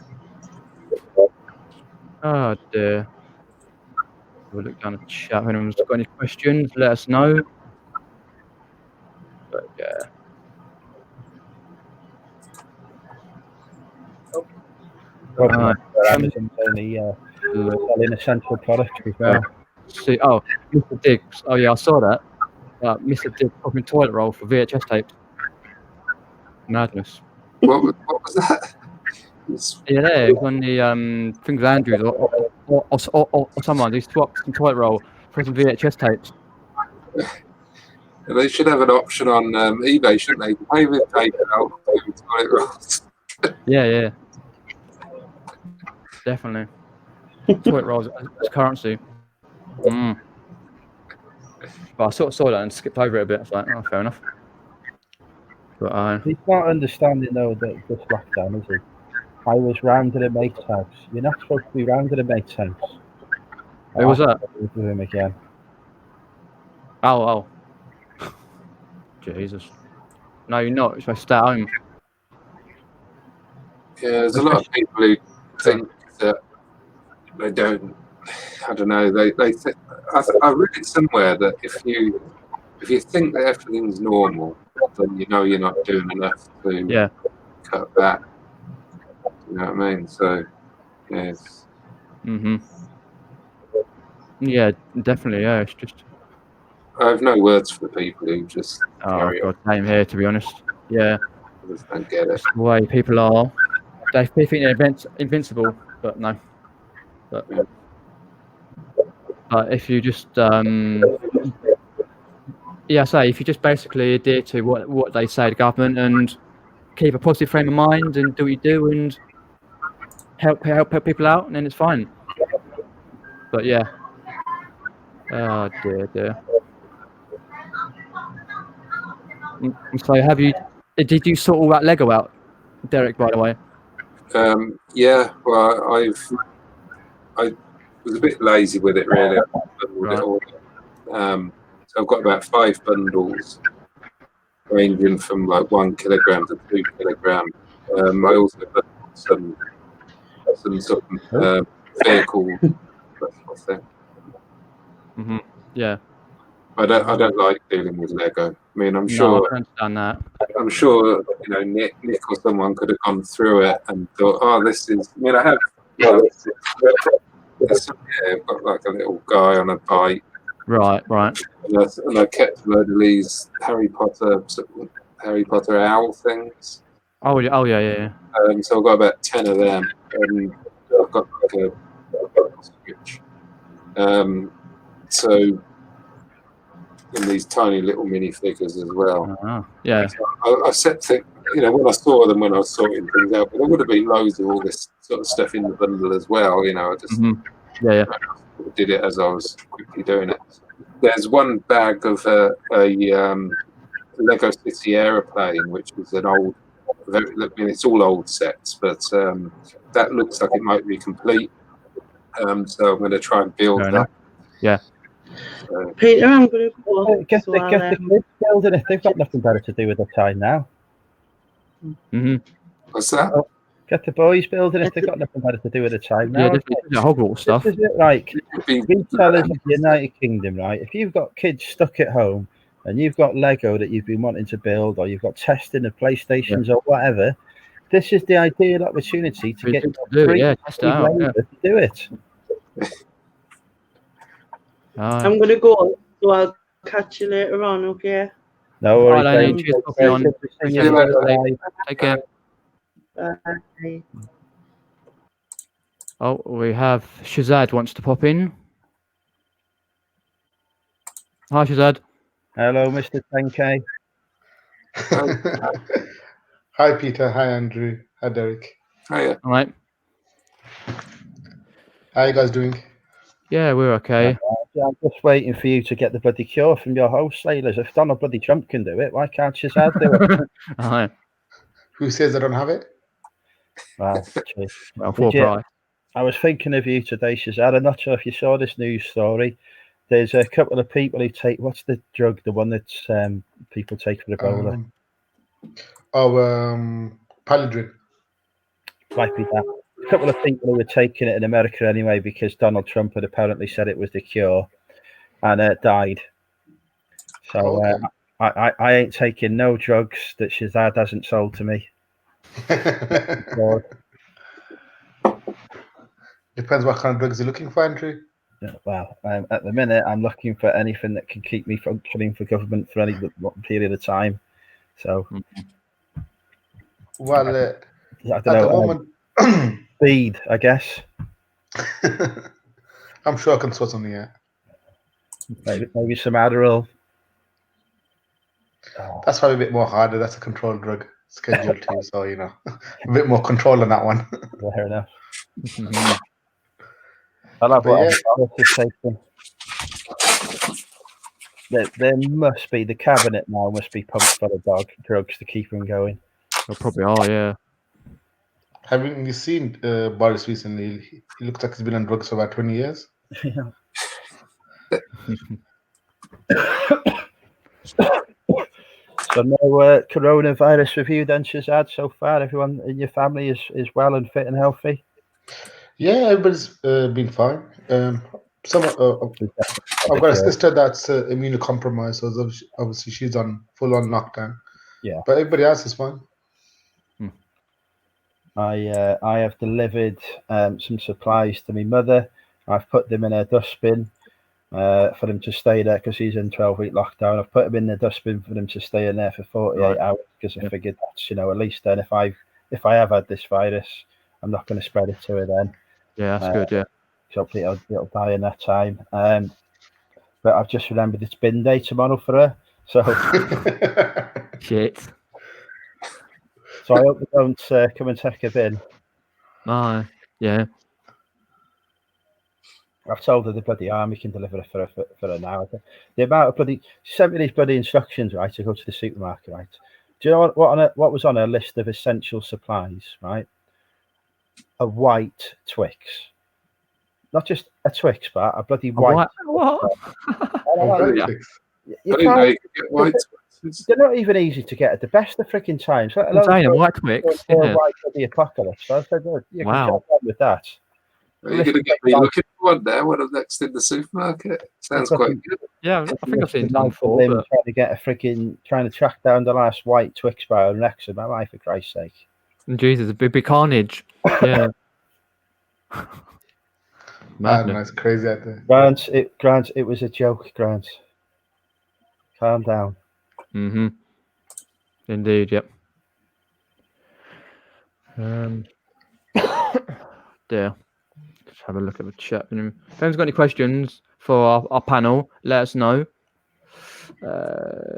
Oh dear. We'll look down the chat. If anyone's got any questions, let us know. But yeah. Amazon's only selling essential products as well. See, Mr. Diggs. Oh yeah, I saw that. Mr. Diggs popping toilet roll for VHS tapes. Madness. What was that? Yeah, it was on the things Andrews or someone who swapped some toilet roll for some VHS tapes. They should have an option on eBay, shouldn't they? Pay with PayPal, pay with toilet rolls. Yeah. Definitely. Toilet rolls as currency. But I sort of saw that and skipped over it a bit. I was like, oh, fair enough. But he's not understanding though that this lockdown, is he? I was round at a mate's house. You're not supposed to be round at a mate's house. who was that? With him again. Oh. Jesus. No, you're not. You're supposed to stay at home. Yeah, there's a lot of people who think that they don't. I don't know. They think. I read it somewhere that if you think that everything's normal, then you know you're not doing enough to cut back. You know what I mean? So, yes. Yeah, definitely. Yeah, it's just. I have no words for the people who just. Oh God, same here. To be honest, yeah. I just don't get it. It's the way people are. They think they're invincible, but no. But if you just if you just basically adhere to what they say, the government, and keep a positive frame of mind and do what you do and help people out, and then it's fine. But yeah. Oh dear. So did you sort all that Lego out, Derek, by the way? Yeah, well, I was a bit lazy with it, really. I bundled it all. So I've got about 5 bundles, ranging from like 1 kilogram to 2 kilogram. I also put some sort of vehicle thing. Yeah. I don't like dealing with Lego. I mean, I'm I understand that. I'm sure Nick or someone could have gone through it and thought, "Oh, this is." I mean, I have. I've got like a little guy on a bike. Right. And I kept a load of these Harry Potter owl things. Oh yeah. So I've got about 10 of them, and I've got like a switch. So. And these tiny little mini figures as well. Yeah. So I set things, when I saw them when I was sorting things out, but there would have been loads of all this sort of stuff in the bundle as well. I just did it as I was quickly doing it. There's one bag of a Lego City aeroplane, which is an old. It's all old sets, but that looks like it might be complete. So I'm going to try and build that. Yeah. Peter, I'm going to go. Get the kids building it. They've got nothing better to do with their time now. What's that? Get the boys building it. They've got nothing better to do with their time now. Yeah, Hogwarts stuff. This is it, like retailers of the United Kingdom, right? If you've got kids stuck at home and you've got Lego that you've been wanting to build, or you've got testing of PlayStations or whatever, this is the ideal opportunity to get test it out, to do it. I'm going to go, so I'll catch you later on, okay? No worries. Take care. Bye. Oh, we have Shazad wants to pop in. Hi, Shazad. Hello, Mr. 10K. Hi, Peter. Hi, Andrew. Hi, Derek. Hiya. All right. How are you guys doing? Yeah, we're okay. I'm just waiting for you to get the bloody cure from your wholesalers. If Donald bloody Trump can do it, why can't Shazad do it? All right. Who says I don't have it? Well, full price. I was thinking of you today, Shazad. I'm not sure if you saw this news story. There's a couple of people who take, what's the drug, the one that people take for Ebola? Paladrin. Might be that. A couple of people who were taking it in America anyway, because Donald Trump had apparently said it was the cure, and died. So I ain't taking no drugs that Shazad hasn't sold to me. Depends what kind of drugs you're looking for, Andrew. Yeah, well, at the minute, I'm looking for anything that can keep me functioning for government for any period of time. So, Well, I don't at the know. moment, Speed, I guess. I'm sure I can sort something out. Maybe some Adderall. Oh, That's probably a bit more harder. That's a controlled drug, Schedule 2, so a bit more control on that one. fair enough. I love But whatever Boris is taking. There must be, the cabinet now must be pumped full of drugs to keep him going. They probably are, yeah. Haven't you seen Boris recently? He looks like he's been on drugs for about 20 years. So no coronavirus review then, Shazad, so far? Everyone in your family is well and fit and healthy? Yeah, everybody's been fine. I've got a sister that's immunocompromised, so obviously she's on full-on lockdown. Yeah. But everybody else is fine. I have delivered some supplies to my mother. I've put them in a dustbin for them to stay there because he's in 12-week lockdown. I've put them in the dustbin for them to stay in there for 48 hours because I figured that's, at least then if I have had this virus, I'm not going to spread it to her then. Yeah, that's good, yeah. So hopefully it'll die in that time. But I've just remembered it's bin day tomorrow for her. So Shit. So I hope they don't come and take a bin. No, yeah. I've told her the bloody army can deliver it for an hour. The amount of bloody, she sent me these bloody instructions, right, to go to the supermarket, right? Do you know what was on her list of essential supplies, right? A white Twix. Not just a Twix bar, a bloody white. What? You can't, they're not even easy to get at the best of freaking times. Let alone white Twix. Yeah. Right for the apocalypse. So I said, well, you can get on with that. Are you going to get me looking for one there when I'm next in the supermarket? Sounds quite good. Yeah, I think I've seen some before. But... trying to track down the last white Twix bar in Wrexham. Am I, for Christ's sake? Jesus, a big carnage. Yeah. That's crazy out there. Grant, it was a joke, Grant. Calm down. Indeed, yep. There. Let's have a look at the chat. If anyone's got any questions for our panel, let us know.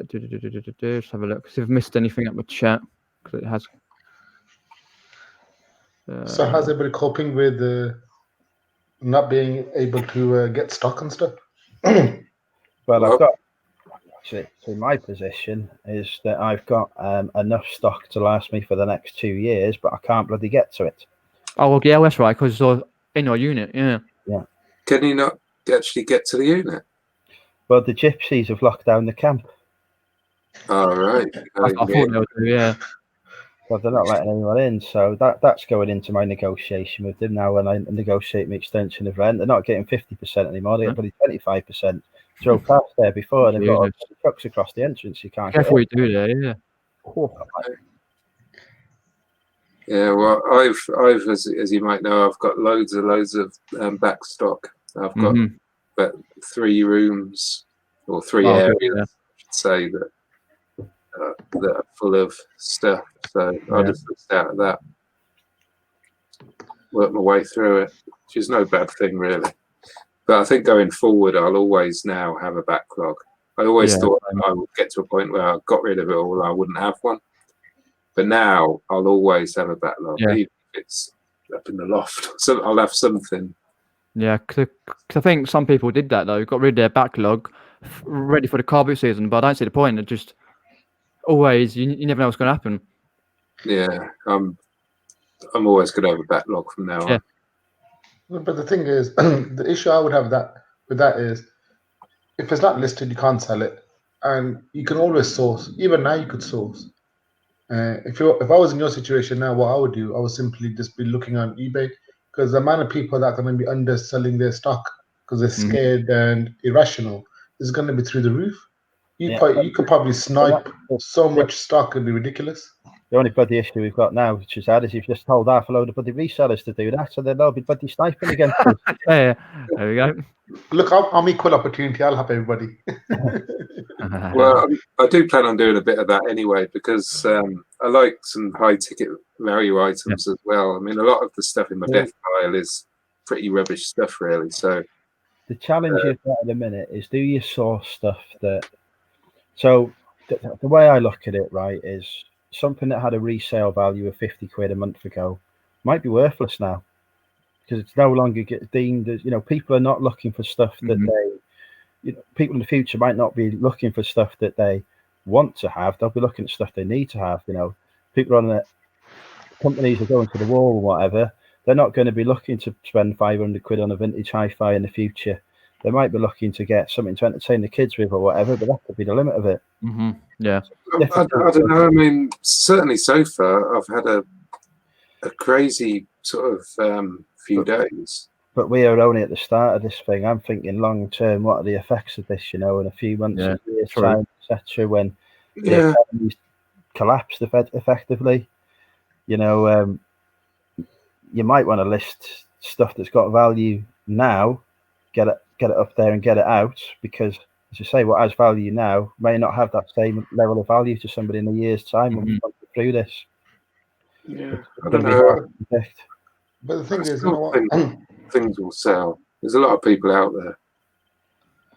Just have a look. See if I've missed anything up the chat, because it has. So how's everybody coping with not being able to get stock and stuff? Well, I've got, actually, so my position is that I've got enough stock to last me for the next 2 years, but I can't bloody get to it. Oh, well, yeah, that's right, because it's in our unit, yeah. Can you not actually get to the unit? Well, the gypsies have locked down the camp. Oh, right. I thought they would do, yeah. Well, they're not letting anyone in, so that's going into my negotiation with them now. When I negotiate my extension of rent, they're not getting 50% anymore. They're getting 25%. Drove past there before, and they've got all the trucks across the entrance. You can't. Careful what you do there, yeah. Yeah, well, I've as you might know, I've got loads of back stock. I've got about 3 rooms or 3 areas, I should say, that are full of stuff. So I just looked out of that, work my way through it, which is no bad thing really. But I think going forward, I'll always now have a backlog. I always thought I would get to a point where I got rid of it all, I wouldn't have one. But now I'll always have a backlog, even if it's up in the loft. So I'll have something. Yeah, because I think some people did that though. Got rid of their backlog, ready for the car boot season. But I don't see the point. It just always you never know what's going to happen. Yeah, I'm always going to have a backlog from now on. But the thing is, the issue I would have with that is, if it's not listed, you can't sell it, and you can always source. Even now, you could source. If I was in your situation now, what I would do, I would simply just be looking on eBay, because the amount of people that are going to be underselling their stock because they're scared and irrational is going to be through the roof. You could probably snipe so much stock, it'd be ridiculous. The only bloody issue we've got now, which is that, is you've just told half a load of bloody resellers to do that, so then they'll be bloody sniping against us. Yeah, there we go. Look, I'm equal opportunity. I'll help everybody. Well, I do plan on doing a bit of that anyway, because I like some high ticket value items as well. I mean, a lot of the stuff in my death pile is pretty rubbish stuff, really. So the challenge you've got at the minute is, do you source stuff that? So the way I look at it, right, is something that had a resale value of 50 quid a month ago might be worthless now, because it's no longer deemed as, people are not looking for stuff that they, people in the future might not be looking for stuff that they want to have. They'll be looking at stuff they need to have. People on the companies are going to the wall or whatever. They're not going to be looking to spend 500 quid on a vintage hi-fi in the future. They might be looking to get something to entertain the kids with or whatever, but that could be the limit of it. Yeah. I don't know. I mean, certainly so far, I've had a crazy sort of few days. But we are only at the start of this thing. I'm thinking long term, what are the effects of this, in a few months, a year's time, etc., when the economy's collapsed effectively. You might want to list stuff that's got value now, get it up there and get it out, because, as you say, what has value now may not have that same level of value to somebody in a year's time when we go through this. Yeah, I don't know. But the thing is, things will sell. There's a lot of people out there.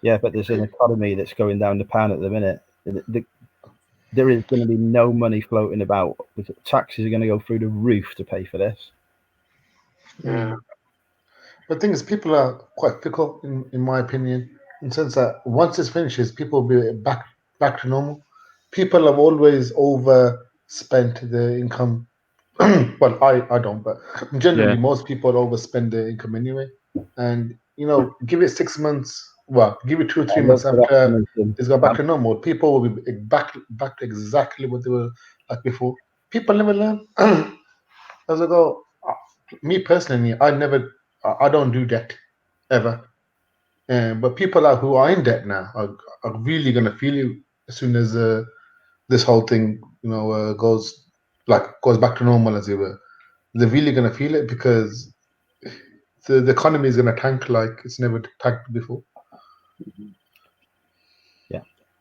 Yeah, but there's an economy that's going down the pan at the minute. There is going to be no money floating about. Taxes are going to go through the roof to pay for this. Yeah. But the thing is, people are quite fickle, in my opinion, in the sense that once this finishes, people will be back to normal. People have always overspent their income. Well, I don't, but generally most people overspend their income anyway. And give it 6 months. Well, give it 2 or 3 months after it's got back to normal. People will be back to exactly what they were like before. People never learn. As I go, me personally, I don't do debt ever. But people who are in debt now are really gonna feel it as soon as this whole thing, goes back to normal as it were. They're really gonna feel it, because the economy is gonna tank like it's never tanked before. Yeah,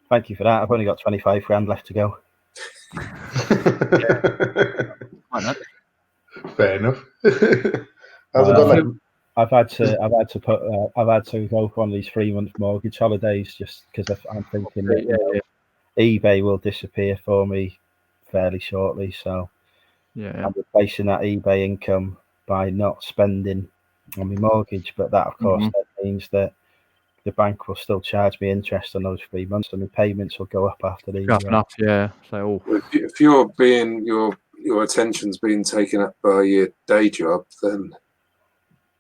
thank you for that. I've only got 25 grand left to go. Fair enough. I've had to go for one of these 3-month mortgage holidays, just because I'm thinking that eBay will disappear for me fairly shortly. So I'm replacing that eBay income by not spending on my mortgage. But that, of course, that means that the bank will still charge me interest on those 3 months, and my payments will go up after these. So if your attention's being taken up by your day job, then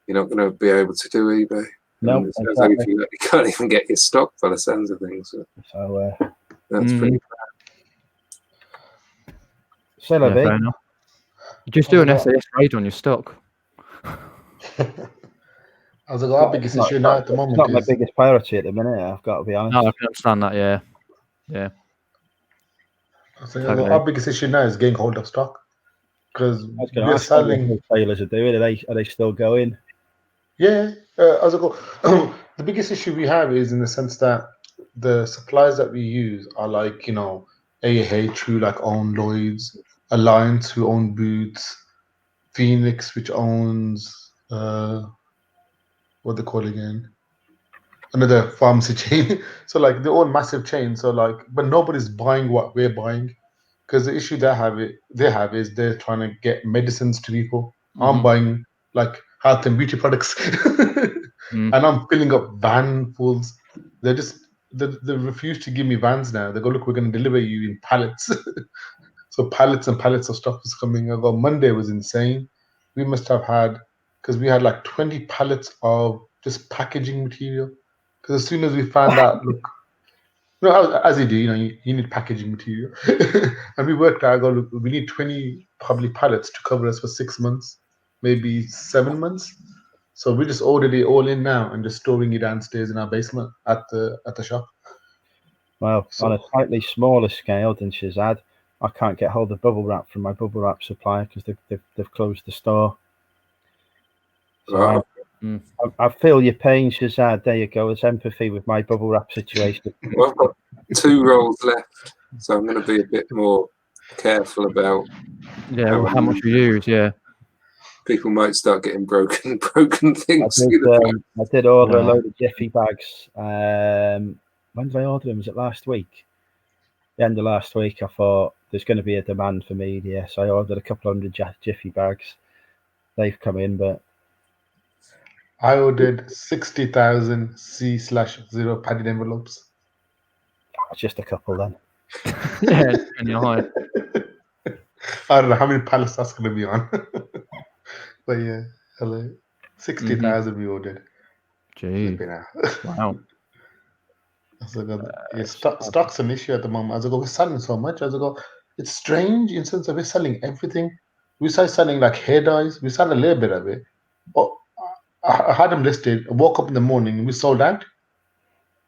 you're not going to be able to do eBay. No, exactly. You can't even get your stock by the sounds of things. So that's pretty bad. Fair enough. Just do an SAS raid on your stock. Our biggest issue now at the moment it's not my biggest priority at the minute, I've got to be honest. No, I can understand that, yeah. Our biggest issue now is getting hold of stock, because we're selling. What retailers are doing? Are they still going? Yeah, the biggest issue we have is in the sense that the suppliers that we use are like, AAH, who own Lloyd's, Alliance, who own Boots, Phoenix, which owns what they call again, another pharmacy chain. So they're all massive chains. So but nobody's buying what we're buying, because the issue they have is they're trying to get medicines to people. I'm buying health and beauty products, and I'm filling up vanfuls. They refuse to give me vans now. They go, look, we're going to deliver you in pallets. So pallets and pallets of stuff is coming. I go, Monday was insane. We must have had, because we had 20 pallets of just packaging material. Because as soon as we found out, look, as you do, you need packaging material. And we worked out, I go, look, we need 20 probably pallets to cover us for 6 months, maybe 7 months. So we just ordered it all in now and just storing it downstairs in our basement at the shop. Well, on a slightly smaller scale than Shazad, I can't get hold of bubble wrap from my bubble wrap supplier because they've closed the store. So I feel your pain, Shazad. There you go. It's empathy with my bubble wrap situation. Well, I've got 2 rolls left, so I'm going to be a bit more careful about how much you use. Yeah, people might start getting broken things. I did order a load of Jiffy bags. When did I order them? Was it last week? The end of last week. I thought there's going to be a demand for media, so I ordered a couple hundred Jiffy bags. They've come in, but I ordered 60,000 C/0 padded envelopes. Just a couple then. Yeah, high. I don't know how many pallets that's going to be on. But yeah, 60,000 we ordered. Gee. Wow. Stock's an issue at the moment. As I go, we're selling so much. As I go, it's strange in the sense that we're selling everything. We started selling like hair dyes. We sell a little bit of it. Oh, I had them listed. I woke up in the morning and we sold out.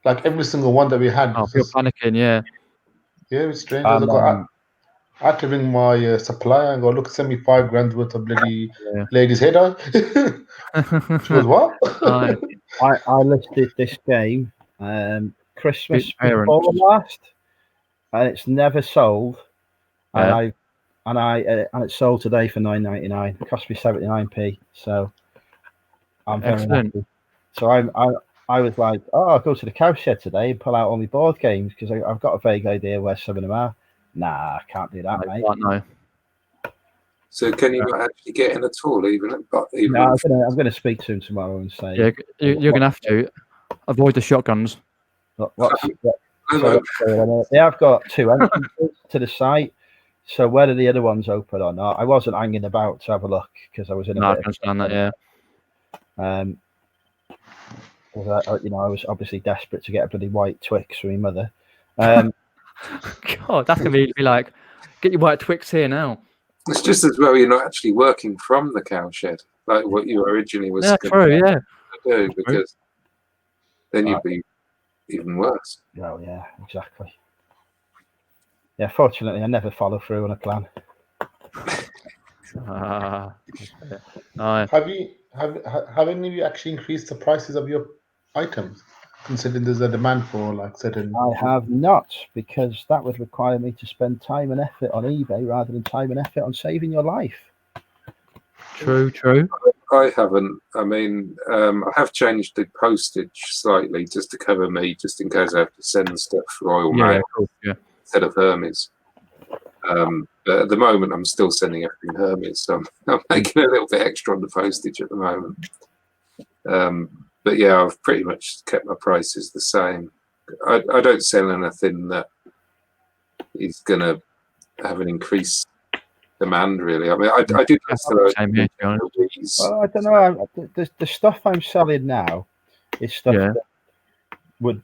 Like every single one that we had. Oh, you're panicking, yeah. Yeah, it's strange. As I go, I had to ring my supplier and go, look, send me $5,000 worth of bloody ladies' hair dye. She goes, what? I listed this game Christmas before last, and it's never sold. And it's sold today for $9.99. It cost me 79p. So I'm very happy. So I was like, I'll go to the cowshed today and pull out all my board games because I've got a vague idea where some of them are. Nah, I can't do that, mate. No. So can you not actually get in at all, No, I'm going to speak to him tomorrow and say. Yeah, you're going to have to avoid the shotguns. They have got 2 entrances to the site. So whether the other one's open or not, I wasn't hanging about to have a look because I was in a bit. I can understand that, yeah. I was obviously desperate to get a bloody white Twix for my mother. God, that's gonna be like, get your white Twix here now. It's just as well you're not actually working from the cowshed, like what you originally was. Yeah, true. Yeah. Do because then you'd be even worse. Oh yeah, exactly. Yeah, fortunately, I never follow through on a plan. Have any of you actually increased the prices of your items, considering there's a demand for like certain? I have not, because that would require me to spend time and effort on eBay rather than time and effort on saving your life. True. I haven't. I mean, I have changed the postage slightly just to cover me, just in case I have to send stuff Royal Mail instead of Hermes. But at the moment, I'm still sending everything Hermes, so I'm making a little bit extra on the postage at the moment. But yeah, I've pretty much kept my prices the same. I don't sell anything that is going to have an increased demand, really. I mean, I do. Well, I don't know. The stuff I'm selling now is stuff that would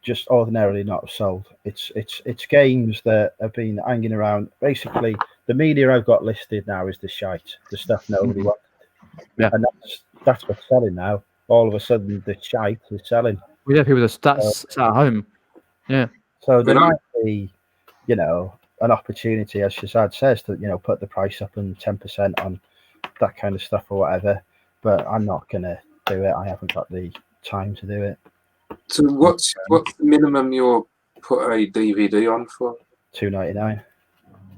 just ordinarily not have sold. It's games that have been hanging around. Basically, the media I've got listed now is the shite, the stuff nobody wants. Yeah, and that's what's selling now. All of a sudden, the shite is selling. We have people with the stats at home. Yeah. So there might be, an opportunity, as Shazad says, to put the price up and 10% on that kind of stuff or whatever. But I'm not gonna do it. I haven't got the time to do it. So what's the minimum you'll put a DVD on for? $2.99.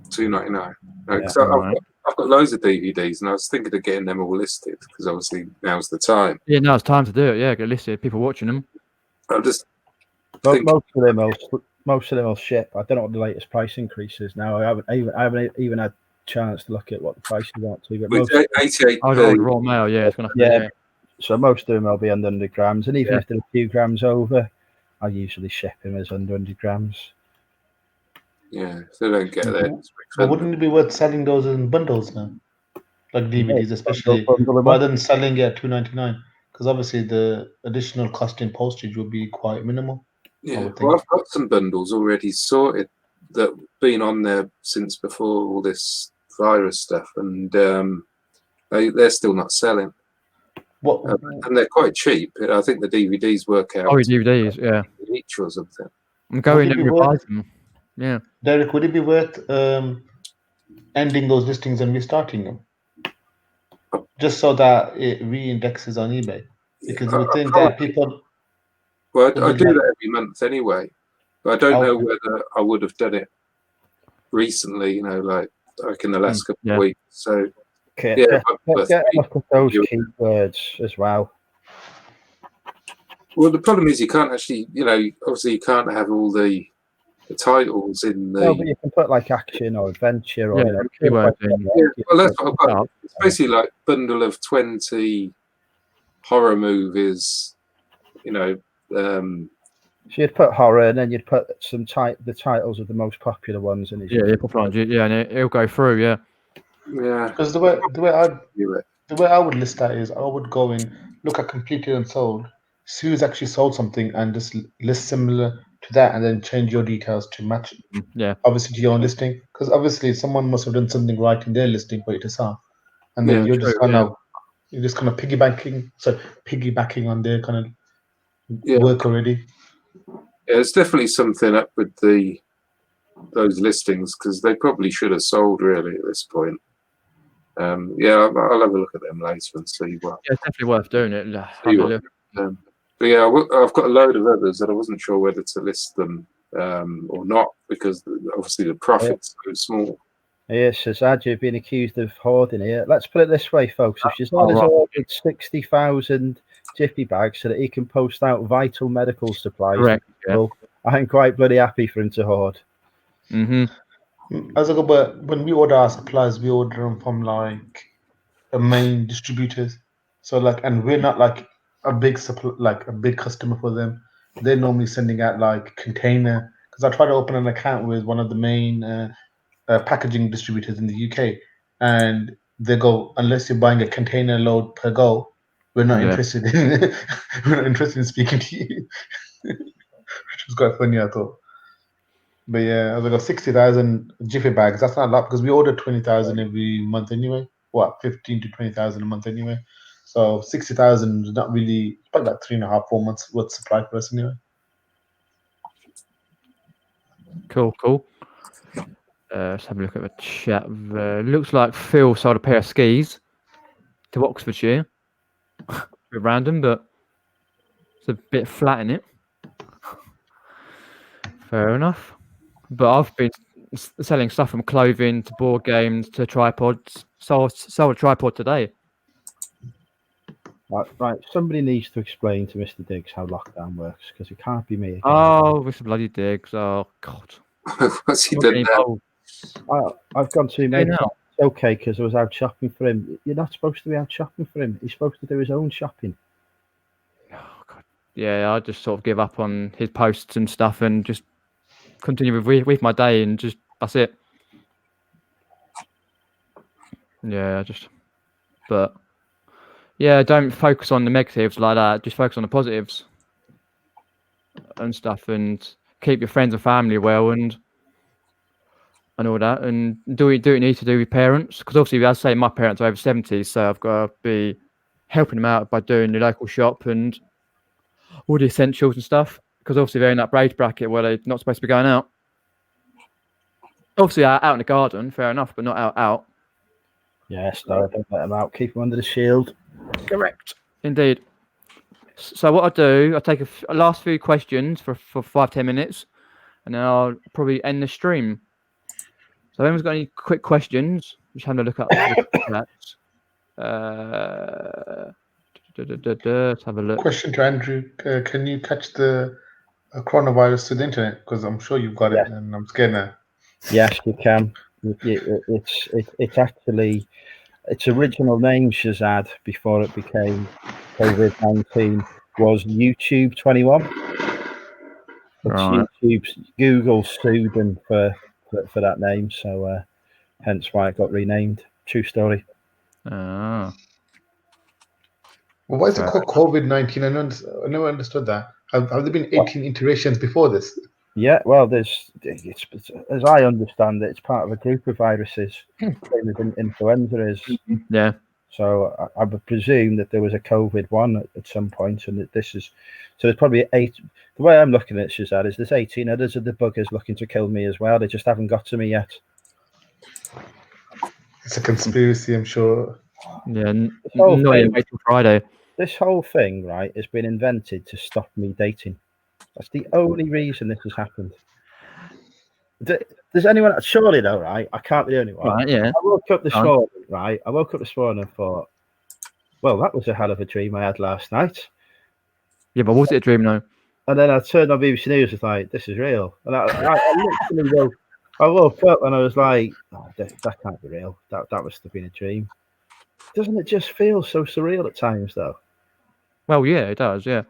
$2.99. Right, so I've got loads of DVDs, and I was thinking of getting them all listed because obviously now's the time. Yeah, now it's time to do it. Yeah, get listed. People watching them. I'm just most of them will ship. I don't know what the latest price increase is now. I haven't even had a chance to look at what the prices are to. But most 88. Raw Mail, yeah, it's gonna. So most of them will be under 100 grams, and even if they're a few grams over, I usually ship them as under 100 grams. Yeah, so they don't get there. But wouldn't it be worth selling those in bundles now, like DVDs, especially rather than selling it at $2.99? Because obviously the additional cost in postage would be quite minimal. Yeah, well, I've got some bundles already sorted that have been on there since before all this virus stuff, and they're still not selling. And they're quite cheap. I think the DVDs work out. DVDs, yeah. Each or something. I'm going to buy them. Yeah. Derek, would it be worth ending those listings and restarting them, just so that it re-indexes on eBay? Because we think that people. Well, I do that every month anyway, but I don't know whether I would have done it recently. You know, like in the last couple of weeks. So get a look at those keywords as well. Well, the problem is you can't actually, you know, obviously you can't have all the titles in the. No, but you can put like action or adventure or well, that's what I've got. It's basically like bundle of 20 horror movies, you know. So you'd put horror, and then you'd put the titles of the most popular ones in his. Yeah, and it'll go through. Yeah. Because the way I would list that is I would go in, look at completed and sold, see who's actually sold something, and just list similar to that, and then change your details to match. Obviously to your own listing, because obviously someone must have done something right in their listing for it to sell, and then you're just kind of piggybacking on their kind of work already. Yeah, it's definitely something up with those listings, because they probably should have sold really at this point. I'll have a look at them later and see what. Yeah, it's definitely worth doing it. But yeah, I've got a load of others that I wasn't sure whether to list them or not, because obviously the profit's so small. Yes, Shazad, you've been accused of hoarding here. Let's put it this way, folks. If Shazad has ordered 60,000 Jiffy bags so that he can post out vital medical supplies, correct, I'm quite bloody happy for him to hoard. But when we order our supplies, we order them from like the main distributors. So and we're not like a big customer for them. They're normally sending out like container. Because I tried to open an account with one of the main packaging distributors in the UK, and they go, unless you're buying a container load per go, we're not interested in speaking to you. Which was quite funny, I thought. But yeah, I got 60,000 Jiffy bags. That's not a lot, because we order 20,000 every month anyway. 15 to 20,000 a month anyway. So 60,000 is not really, probably about 3.5-4 months worth supply for us anyway. Cool. Let's have a look at the chat. Looks like Phil sold a pair of skis to Oxfordshire. A bit random, but it's a bit flat in it. Fair enough. But I've been selling stuff from clothing to board games to tripods. Sold a tripod today. Right. Somebody needs to explain to Mr. Diggs how lockdown works, because it can't be me again. Oh, Mr. Bloody Diggs. Oh, God. What's he done now? I've gone to him. It's okay, because I was out shopping for him. You're not supposed to be out shopping for him. He's supposed to do his own shopping. Oh, God. Yeah, I just sort of give up on his posts and stuff and just continue with my day, and just that's it. But don't focus on the negatives like that. Just focus on the positives and stuff, and keep your friends and family well, and all that, and do what you need to do with parents, because obviously, as I say, my parents are over 70, so I've got to be helping them out by doing the local shop and all the essentials and stuff, because obviously they're in that age bracket where they're not supposed to be going out. Obviously out in the garden, fair enough, but not out. Yes, no, don't let them out. Keep them under the shield. Correct. Indeed. So what I do, I take a last few questions for 5-10 minutes, and then I'll probably end the stream. So if anyone's got any quick questions, just having a look at that. Let's have a look. Question to Andrew. Can you catch the coronavirus to the internet? Because I'm sure you've got it, and I'm scared now. Yes, you can. It's actually its original name, Shazad, before it became COVID-19, was YouTube 21. But Google sued them for that name, so hence why it got renamed. True story. Oh. Well, why is it called COVID-19? I never understood that. Have there been 18 iterations before this? Yeah, well, it's as I understand it, it's part of a group of viruses, same as influenza is. Yeah. So I would presume that there was a COVID one at some point, and that this is so. There's probably 8. The way I'm looking at it, Shazad, is there's 18 others of the buggers looking to kill me as well. They just haven't got to me yet. It's a conspiracy, I'm sure. Yeah, whole not thing- even wait till Friday. This whole thing, right, has been invented to stop me dating. That's the only reason this has happened. Does anyone? Surely though, right? I can't be the only one. Right, yeah. I woke up this Go on. morning, right? I woke up this morning and thought, well, that was a hell of a dream I had last night. Yeah, but was it a dream though? And then I turned on BBC News and was like, this is real. And I literally woke up and I was like, oh, that can't be real. That must have been a dream. Doesn't it just feel so surreal at times, though? Well, yeah, it does. Yeah.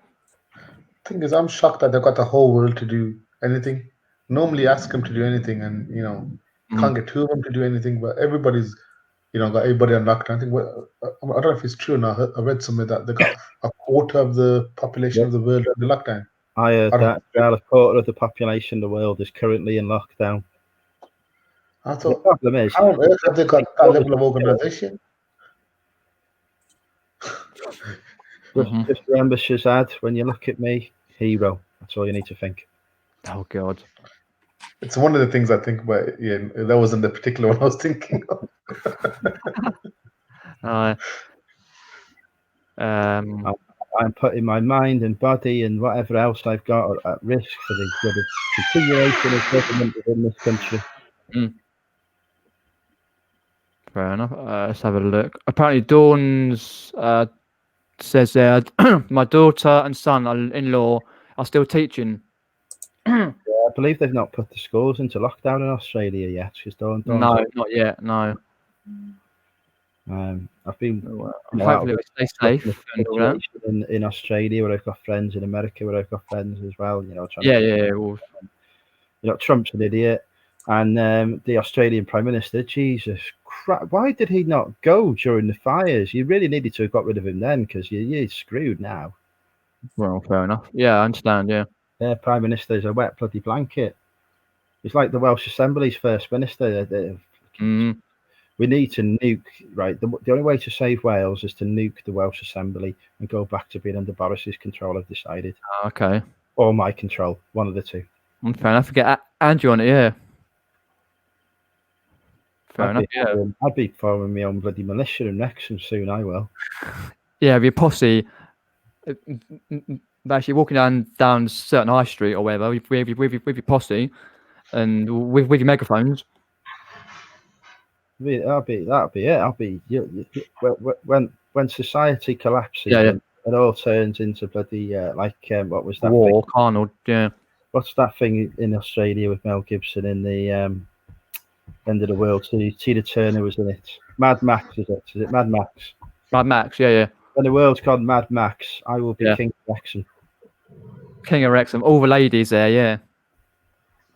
Thing is, I'm shocked that they've got the whole world to do anything. Normally, ask them to do anything, and can't get 2 of them to do anything. But everybody's, got everybody on lockdown. I think. I don't know if it's true or not. I read somewhere that they got a quarter of the population of the world under lockdown. I heard that. Well, a quarter of the population of the world is currently in lockdown. I The thought, problem is, how on earth have they got that level of organization? just remember, Shazad, when you look at me, hero. That's all you need to think. Oh God. It's one of the things I think about. Yeah, that wasn't the particular one I was thinking of. I'm putting my mind and body and whatever else I've got at risk for the good of continuation of government within this country. Fair enough. Let's have a look. Apparently, Dawn's says there, my daughter and son-in-law are still teaching. Yeah, I believe they've not put the schools into lockdown in Australia yet. Dawn's No, not yet. No. I've been hopefully we stay safe and all that. in Australia, where I've got friends, in America, where I've got friends as well. Yeah. Trump's an idiot, and the Australian Prime Minister, Jesus Christ, why did he not go during the fires? You really needed to have got rid of him then, because you're screwed now. Well, fair enough. Yeah, I understand. Yeah. Their Prime Minister is a wet bloody blanket. He's like the Welsh Assembly's First Minister. We need to nuke, right? The only way to save Wales is to nuke the Welsh Assembly and go back to being under Boris's control, I've decided. Okay. Or my control, one of the two. Fair enough. Get Andrew on it, yeah. Fair enough, yeah. I'd be forming my own bloody militia in Wrexham soon, I will. Yeah, be a posse. Actually walking down certain high street or whatever with your posse and with your megaphones. That'll be it. I'll be when society collapses, it all turns into bloody what was that war? Thing? Arnold, yeah. What's that thing in Australia with Mel Gibson in the End of the World? Tina Turner was in it. Mad Max, is it? Is it Mad Max? Mad Max, yeah. When the world's called Mad Max, I will be King of Wrexham. King of Wrexham, all the ladies there, yeah.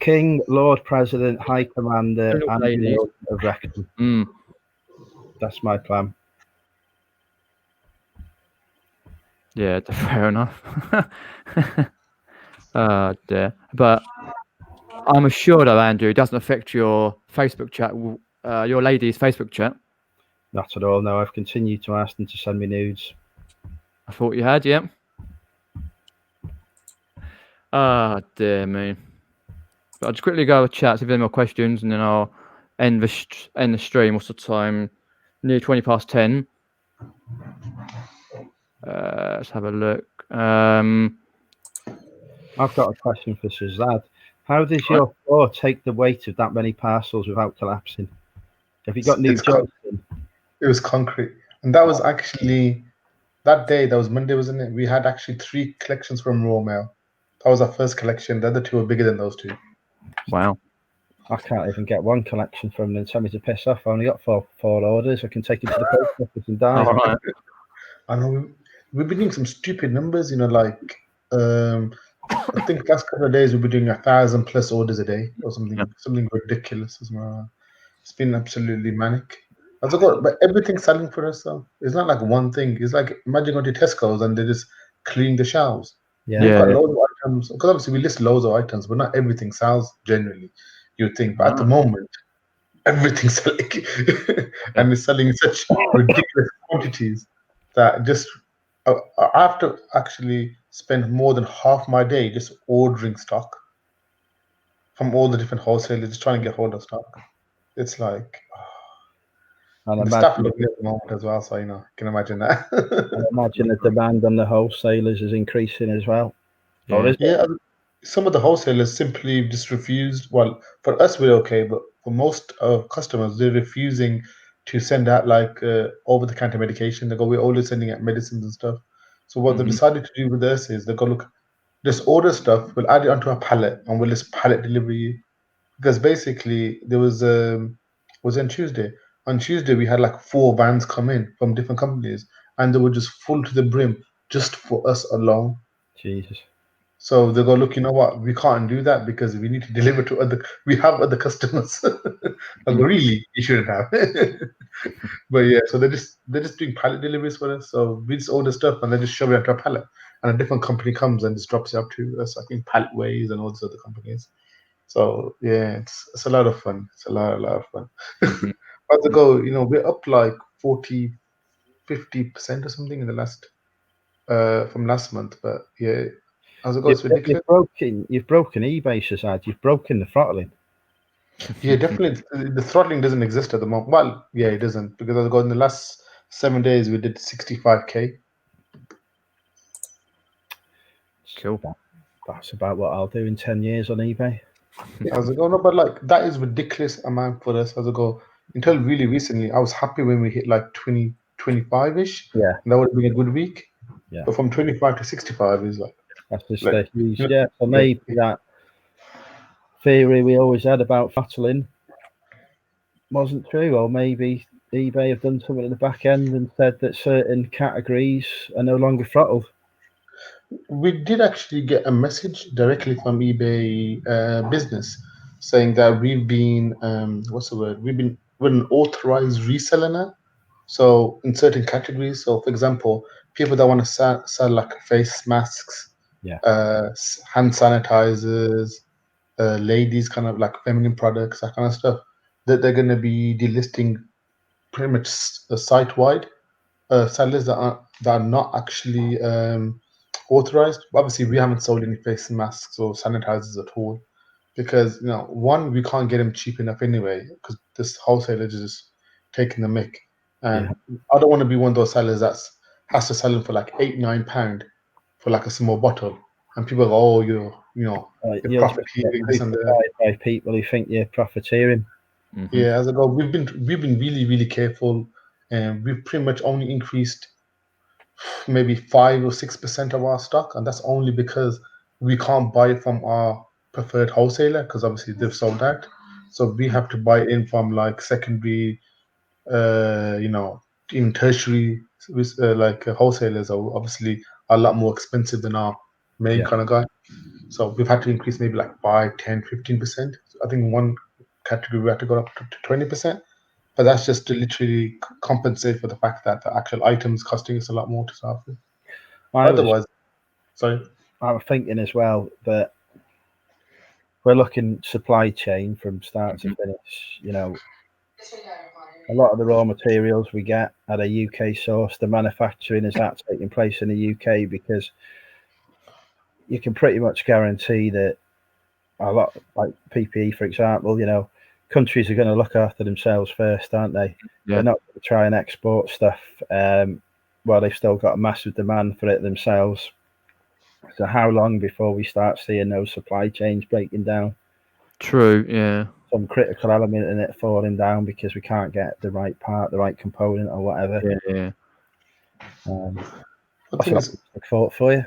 King, Lord President, High Commander, and ladies of Wrexham. That's my plan. Yeah, fair enough. Dear. But I'm assured though, Andrew, it doesn't affect your Facebook chat, your ladies' Facebook chat. Not at all. No, I've continued to ask them to send me nudes. I thought you had, yeah. Dear me. But I'll just quickly go with chat, see if there are more questions, and then I'll end the stream. What's the time? Near 10:20. Let's have a look. I've got a question for Shazad. How does your floor take the weight of that many parcels without collapsing? Have you got new joints in? It was concrete. And that was actually, that day, that was Monday, wasn't it? We had actually 3 collections from Raw Mail. That was our first collection. The other 2 were bigger than those 2. Wow. I can't even get one collection from them. Tell me to piss off. I only got four orders. I can take it to the post office and die. All right. I know. We've been doing some stupid numbers, I think last couple of days we've been doing 1,000+ orders a day or something ridiculous. It's been absolutely manic. But everything's selling for us, though. It's not like one thing. It's like, imagine going to Tesco's and they're just cleaning the shelves. Yeah. We've got loads of items, because obviously we list loads of items, but not everything sells generally, you'd think. But at the moment, everything's selling, and it's selling in such ridiculous quantities that just I have to actually spend more than half my day just ordering stock from all the different wholesalers, just trying to get hold of stock. It's like And the stuff looking at the moment as well, so you can imagine that. I imagine the demand on the wholesalers is increasing as well. Yeah, some of the wholesalers simply just refused. Well, for us we're okay, but for most customers, they're refusing to send out like over-the-counter medication. They go, we're only sending out medicines and stuff. So what they decided to do with us is they go, look, just order stuff, we'll add it onto a pallet, and we'll just pallet deliver you. Because basically there was on Tuesday. On Tuesday we had like 4 vans come in from different companies, and they were just full to the brim just for us alone. Jesus. So they go, look, you know what? We can't do that because we need to deliver to we have other customers. Like, really, you shouldn't have. But yeah, so they're just doing pallet deliveries for us. So we just order stuff and they just shove it onto a pallet, and a different company comes and just drops it up to us. I think Pallet Ways and all those other companies. So yeah, it's a lot of fun. It's a lot of fun. As I go, we're up like 40-50% or something in the last from last month. But yeah, as it goes, it's ridiculous. You've broken eBay, Shazad. You've broken the throttling. Yeah, definitely. The throttling doesn't exist at the moment. Well, yeah, it doesn't, because as I go, in the last 7 days we did 65K. Cool. That's about what I'll do in 10 years on eBay. As I go, no, but like that is ridiculous amount for us. As I go, until really recently, I was happy when we hit like 20, 25-ish. Yeah. And that would have been a good week. Yeah. But from 25 to 65 is like... That's just like, a huge... Yeah, for me, that theory we always had about throttling wasn't true, or maybe eBay have done something at the back end and said that certain categories are no longer throttled. We did actually get a message directly from eBay business saying that we've been we're an authorized reseller now. So in certain categories, so for example, people that want to sell like face masks, hand sanitizers, ladies kind of like feminine products, that kind of stuff, that they're going to be delisting pretty much site-wide sellers that are not actually authorized. Obviously, we haven't sold any face masks or sanitizers at all because one, we can't get them cheap enough anyway because this wholesaler is just taking the mick, and I don't want to be one of those sellers that has to sell them for like £8-9 for like a small bottle, and people go, oh, you're profiteering this and that. By people who think you're profiteering. Yeah, as I go, we've been really, really careful, and we've pretty much only increased maybe 5 or 6% of our stock, and that's only because we can't buy it from our preferred wholesaler because obviously they've sold out. So we have to buy in from like secondary, even tertiary, like wholesalers are obviously a lot more expensive than our main kind of guy. So we've had to increase maybe like 5, 10, 15%. I think one category we had to go up to 20%. But that's just to literally compensate for the fact that the actual items costing us a lot more to start with. Otherwise, sorry. I was thinking as well that we're looking supply chain from start to finish. A lot of the raw materials we get at a UK source, the manufacturing is that taking place in the UK, because you can pretty much guarantee that a lot, like PPE, for example, countries are going to look after themselves first, aren't they? They're not going to try and export stuff while they've still got a massive demand for it themselves. So how long before we start seeing those supply chains breaking down? True, yeah. Some critical element in it falling down because we can't get the right part, the right component, or whatever. Yeah. That's a thought for you.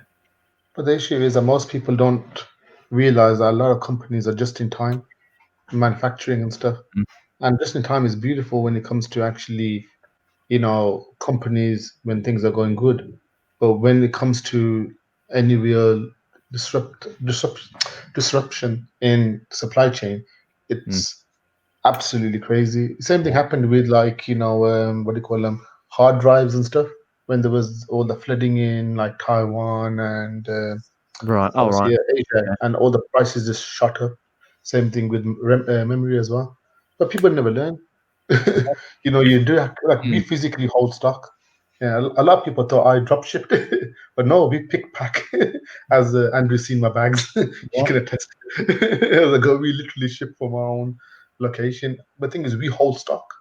But the issue is that most people don't realize that a lot of companies are just in time manufacturing and stuff. And just in time is beautiful when it comes to actually, companies when things are going good. But when it comes to any real disruption in supply chain, it's absolutely crazy. Same thing happened with like, what do you call them, hard drives and stuff, when there was all the flooding in like Taiwan and Asia, and all the prices just shot up. Same thing with memory as well. but people never learn. You do have to, we physically hold stock. Yeah, a lot of people thought I drop shipped, but no, we pick pack. As Andrew's seen my bags, he can attest. We literally ship from our own location. The thing is, we hold stock.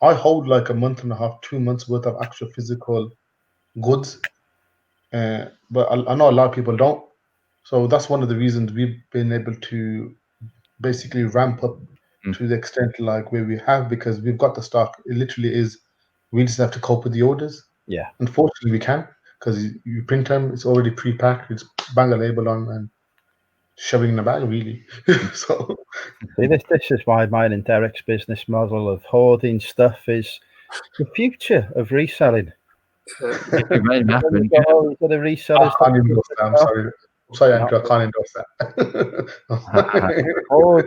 I hold like a month and a half, 2 months worth of actual physical goods, but I know a lot of people don't. So that's one of the reasons we've been able to basically ramp up to the extent like where we have, because we've got the stock. It literally is, we just have to cope with the orders. Yeah. Unfortunately, we can, because you print them, it's already pre-packed, it's bang a label on and shoving in the bag, really. So this is why mine and Derek's business model of hoarding stuff is the future of reselling. It may happen. All the resellers. I can't endorse that. I'm sorry, Andrew, I can't endorse that. Oh,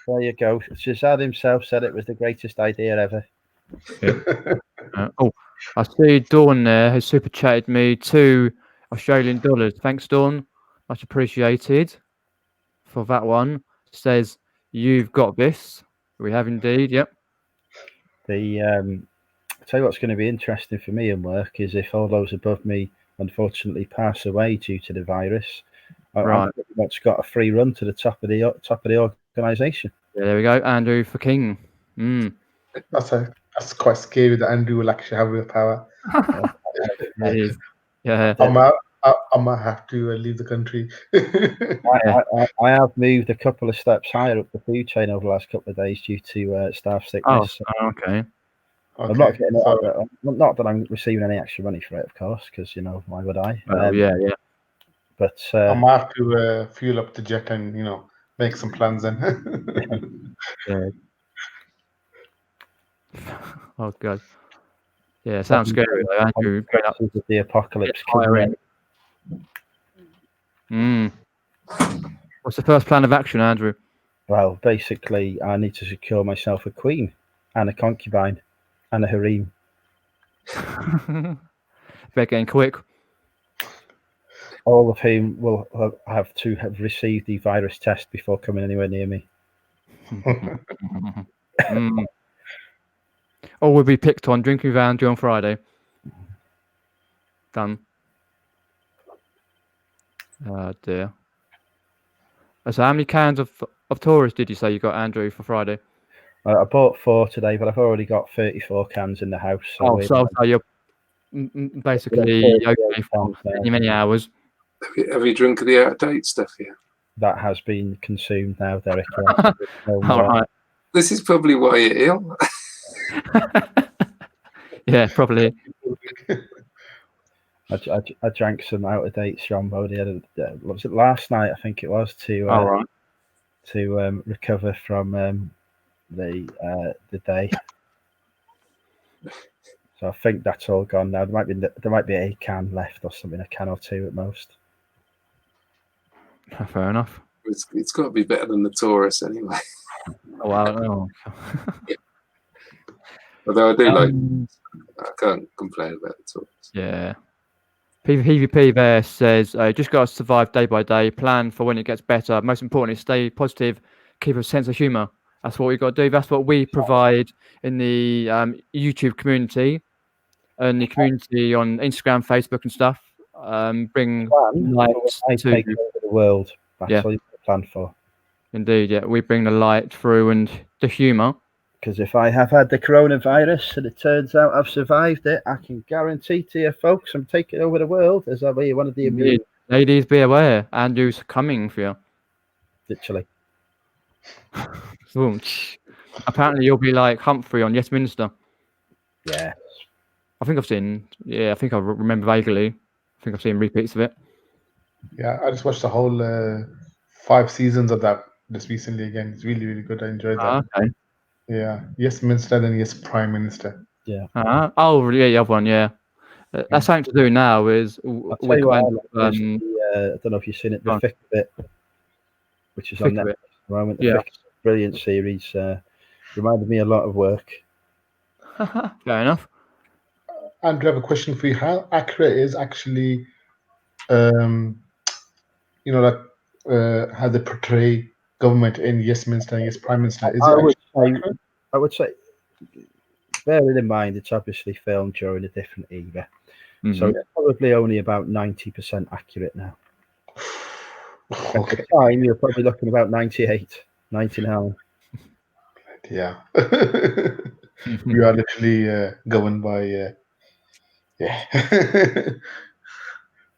there you go. Shazad himself said it was the greatest idea ever. I see Dawn there has super chatted me $2 Australian. Thanks, Dawn. Much appreciated for that one. Says you've got this. We have indeed. Yep. I'll tell you what's going to be interesting for me in work is if all those above me unfortunately pass away due to the virus. Right. I've pretty much got a free run to the top of the organisation. Yeah, there we go. Andrew for King. That's quite scary that Andrew will actually have real power. It is. Yeah. I might have to leave the country. I have moved a couple of steps higher up the food chain over the last couple of days due to staff sickness. Oh, okay. I'm not getting it. Not that I'm receiving any extra money for it, of course, because why would I? Yeah. But I might have to fuel up the jet and make some plans then. Yeah. Oh god. Yeah, sounds scary though, Andrew. With the apocalypse. What's the first plan of action, Andrew? Well, basically, I need to secure myself a queen and a concubine and a harem. They're getting quick. All of whom will have to have received the virus test before coming anywhere near me. Or we'll be picked on drinking with Andrew on Friday. Done. Oh dear. So how many cans of Taurus did you say you got, Andrew, for Friday? I bought 4 today, but I've already got 34 cans in the house. So you're basically okay for many hours. Have you drunk the out-of-date stuff yet? That has been consumed now, Derek. All right. This is probably why you're ill. Yeah, probably. I drank some out-of-date Strombo. Was it last night? I think it was to recover from the day. So I think that's all gone now. There might be a can left or something, a can or 2 at most. Fair enough. It's got to be better than the Taurus anyway. Oh wow! Although I do I can't complain about the Taurus. Yeah. PvP there says, just got to survive day by day, plan for when it gets better. Most importantly, stay positive, keep a sense of humour. That's what we've got to do. That's what we provide in the YouTube community and the community on Instagram, Facebook and stuff. Bring light to the world. That's what you plan for. Indeed, yeah. We bring the light through and the humour. Because if I have had the coronavirus and it turns out I've survived it, I can guarantee to you folks I'm taking over the world as I'll be one of the immune. Ladies, be aware. Andrew's coming for you. Literally. Apparently you'll be like Humphrey on Yes Minister. Yeah. I think I remember vaguely. I think I've seen repeats of it. Yeah, I just watched the whole 5 seasons of that just recently again. It's really, really good. I enjoyed that. Okay. Yeah. Yes Minister, then Yes Prime Minister. Yeah. Oh, yeah, the other one, yeah. That's something to do now is I don't know if you've seen it, The Thick of It, which is on Netflix at the moment. The Thick, brilliant series. Reminded me a lot of work. Fair enough. Andrew, I have a question for you. How accurate is actually, how they portray government in Yes Minister and Yes Prime Minister? Is it accurate? I would say, bearing in mind it's obviously filmed during a different era, so it's probably only about 90% accurate now. At the time, you're probably looking about 98, 99. Yeah. We are literally going by, yeah.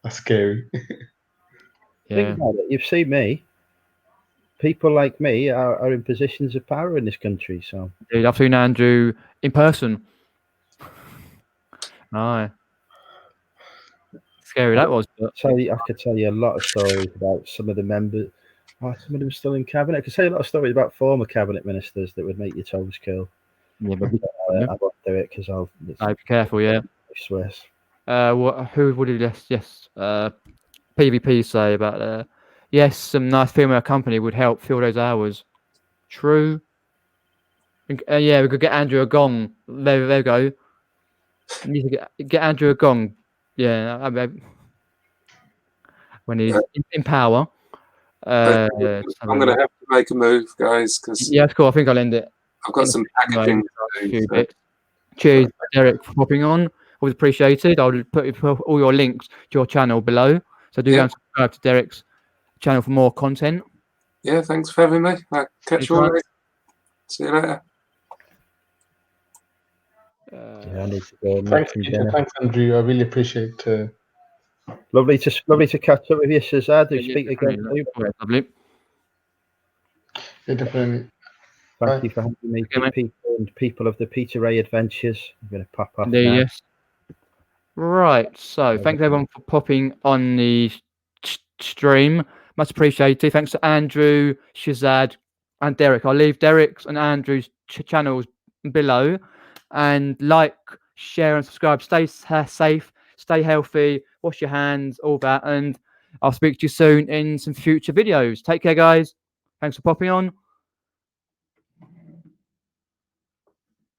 That's scary. Think about it. You've seen me. People like me are in positions of power in this country. So Dude, I've seen Andrew in person. Aye. Scary that was. But... I could tell you a lot of stories about some of the members. Oh, some of them still in cabinet. I could tell you a lot of stories about former cabinet ministers that would make your toes curl. Yeah, but I won't do it because I'll. Be careful, yeah. I swear. Who would have yes? PvP say about yes, some nice female company would help fill those hours. True. Yeah, we could get Andrew a gong. There we go. We need to get Andrew a gong. Yeah, when he's in power. I'm going to have to make a move, guys. Cause yeah, that's cool. I think I'll end it. I've got some packaging to do. So. Cheers, Derek, for popping on. Always appreciated. I'll put all your links to your channel below. So do go and subscribe to Derek's channel for more content. Yeah, thanks for having me. I'll catch you all later. See you later. I need to go. Thanks, Andrew. I really appreciate it. Lovely to catch up with you, Shazad. Speak again. Lovely. Yeah, definitely. Thank you for having me, people of the Peter Wray Adventures. I'm going to pop off now. Yes. Right. So thanks everyone for popping on the stream. Much appreciated. Thanks to Andrew, Shazad, and Derek. I'll leave Derek's and Andrew's channels below. And like, share, and subscribe. Stay safe, stay healthy, wash your hands, all that. And I'll speak to you soon in some future videos. Take care, guys. Thanks for popping on.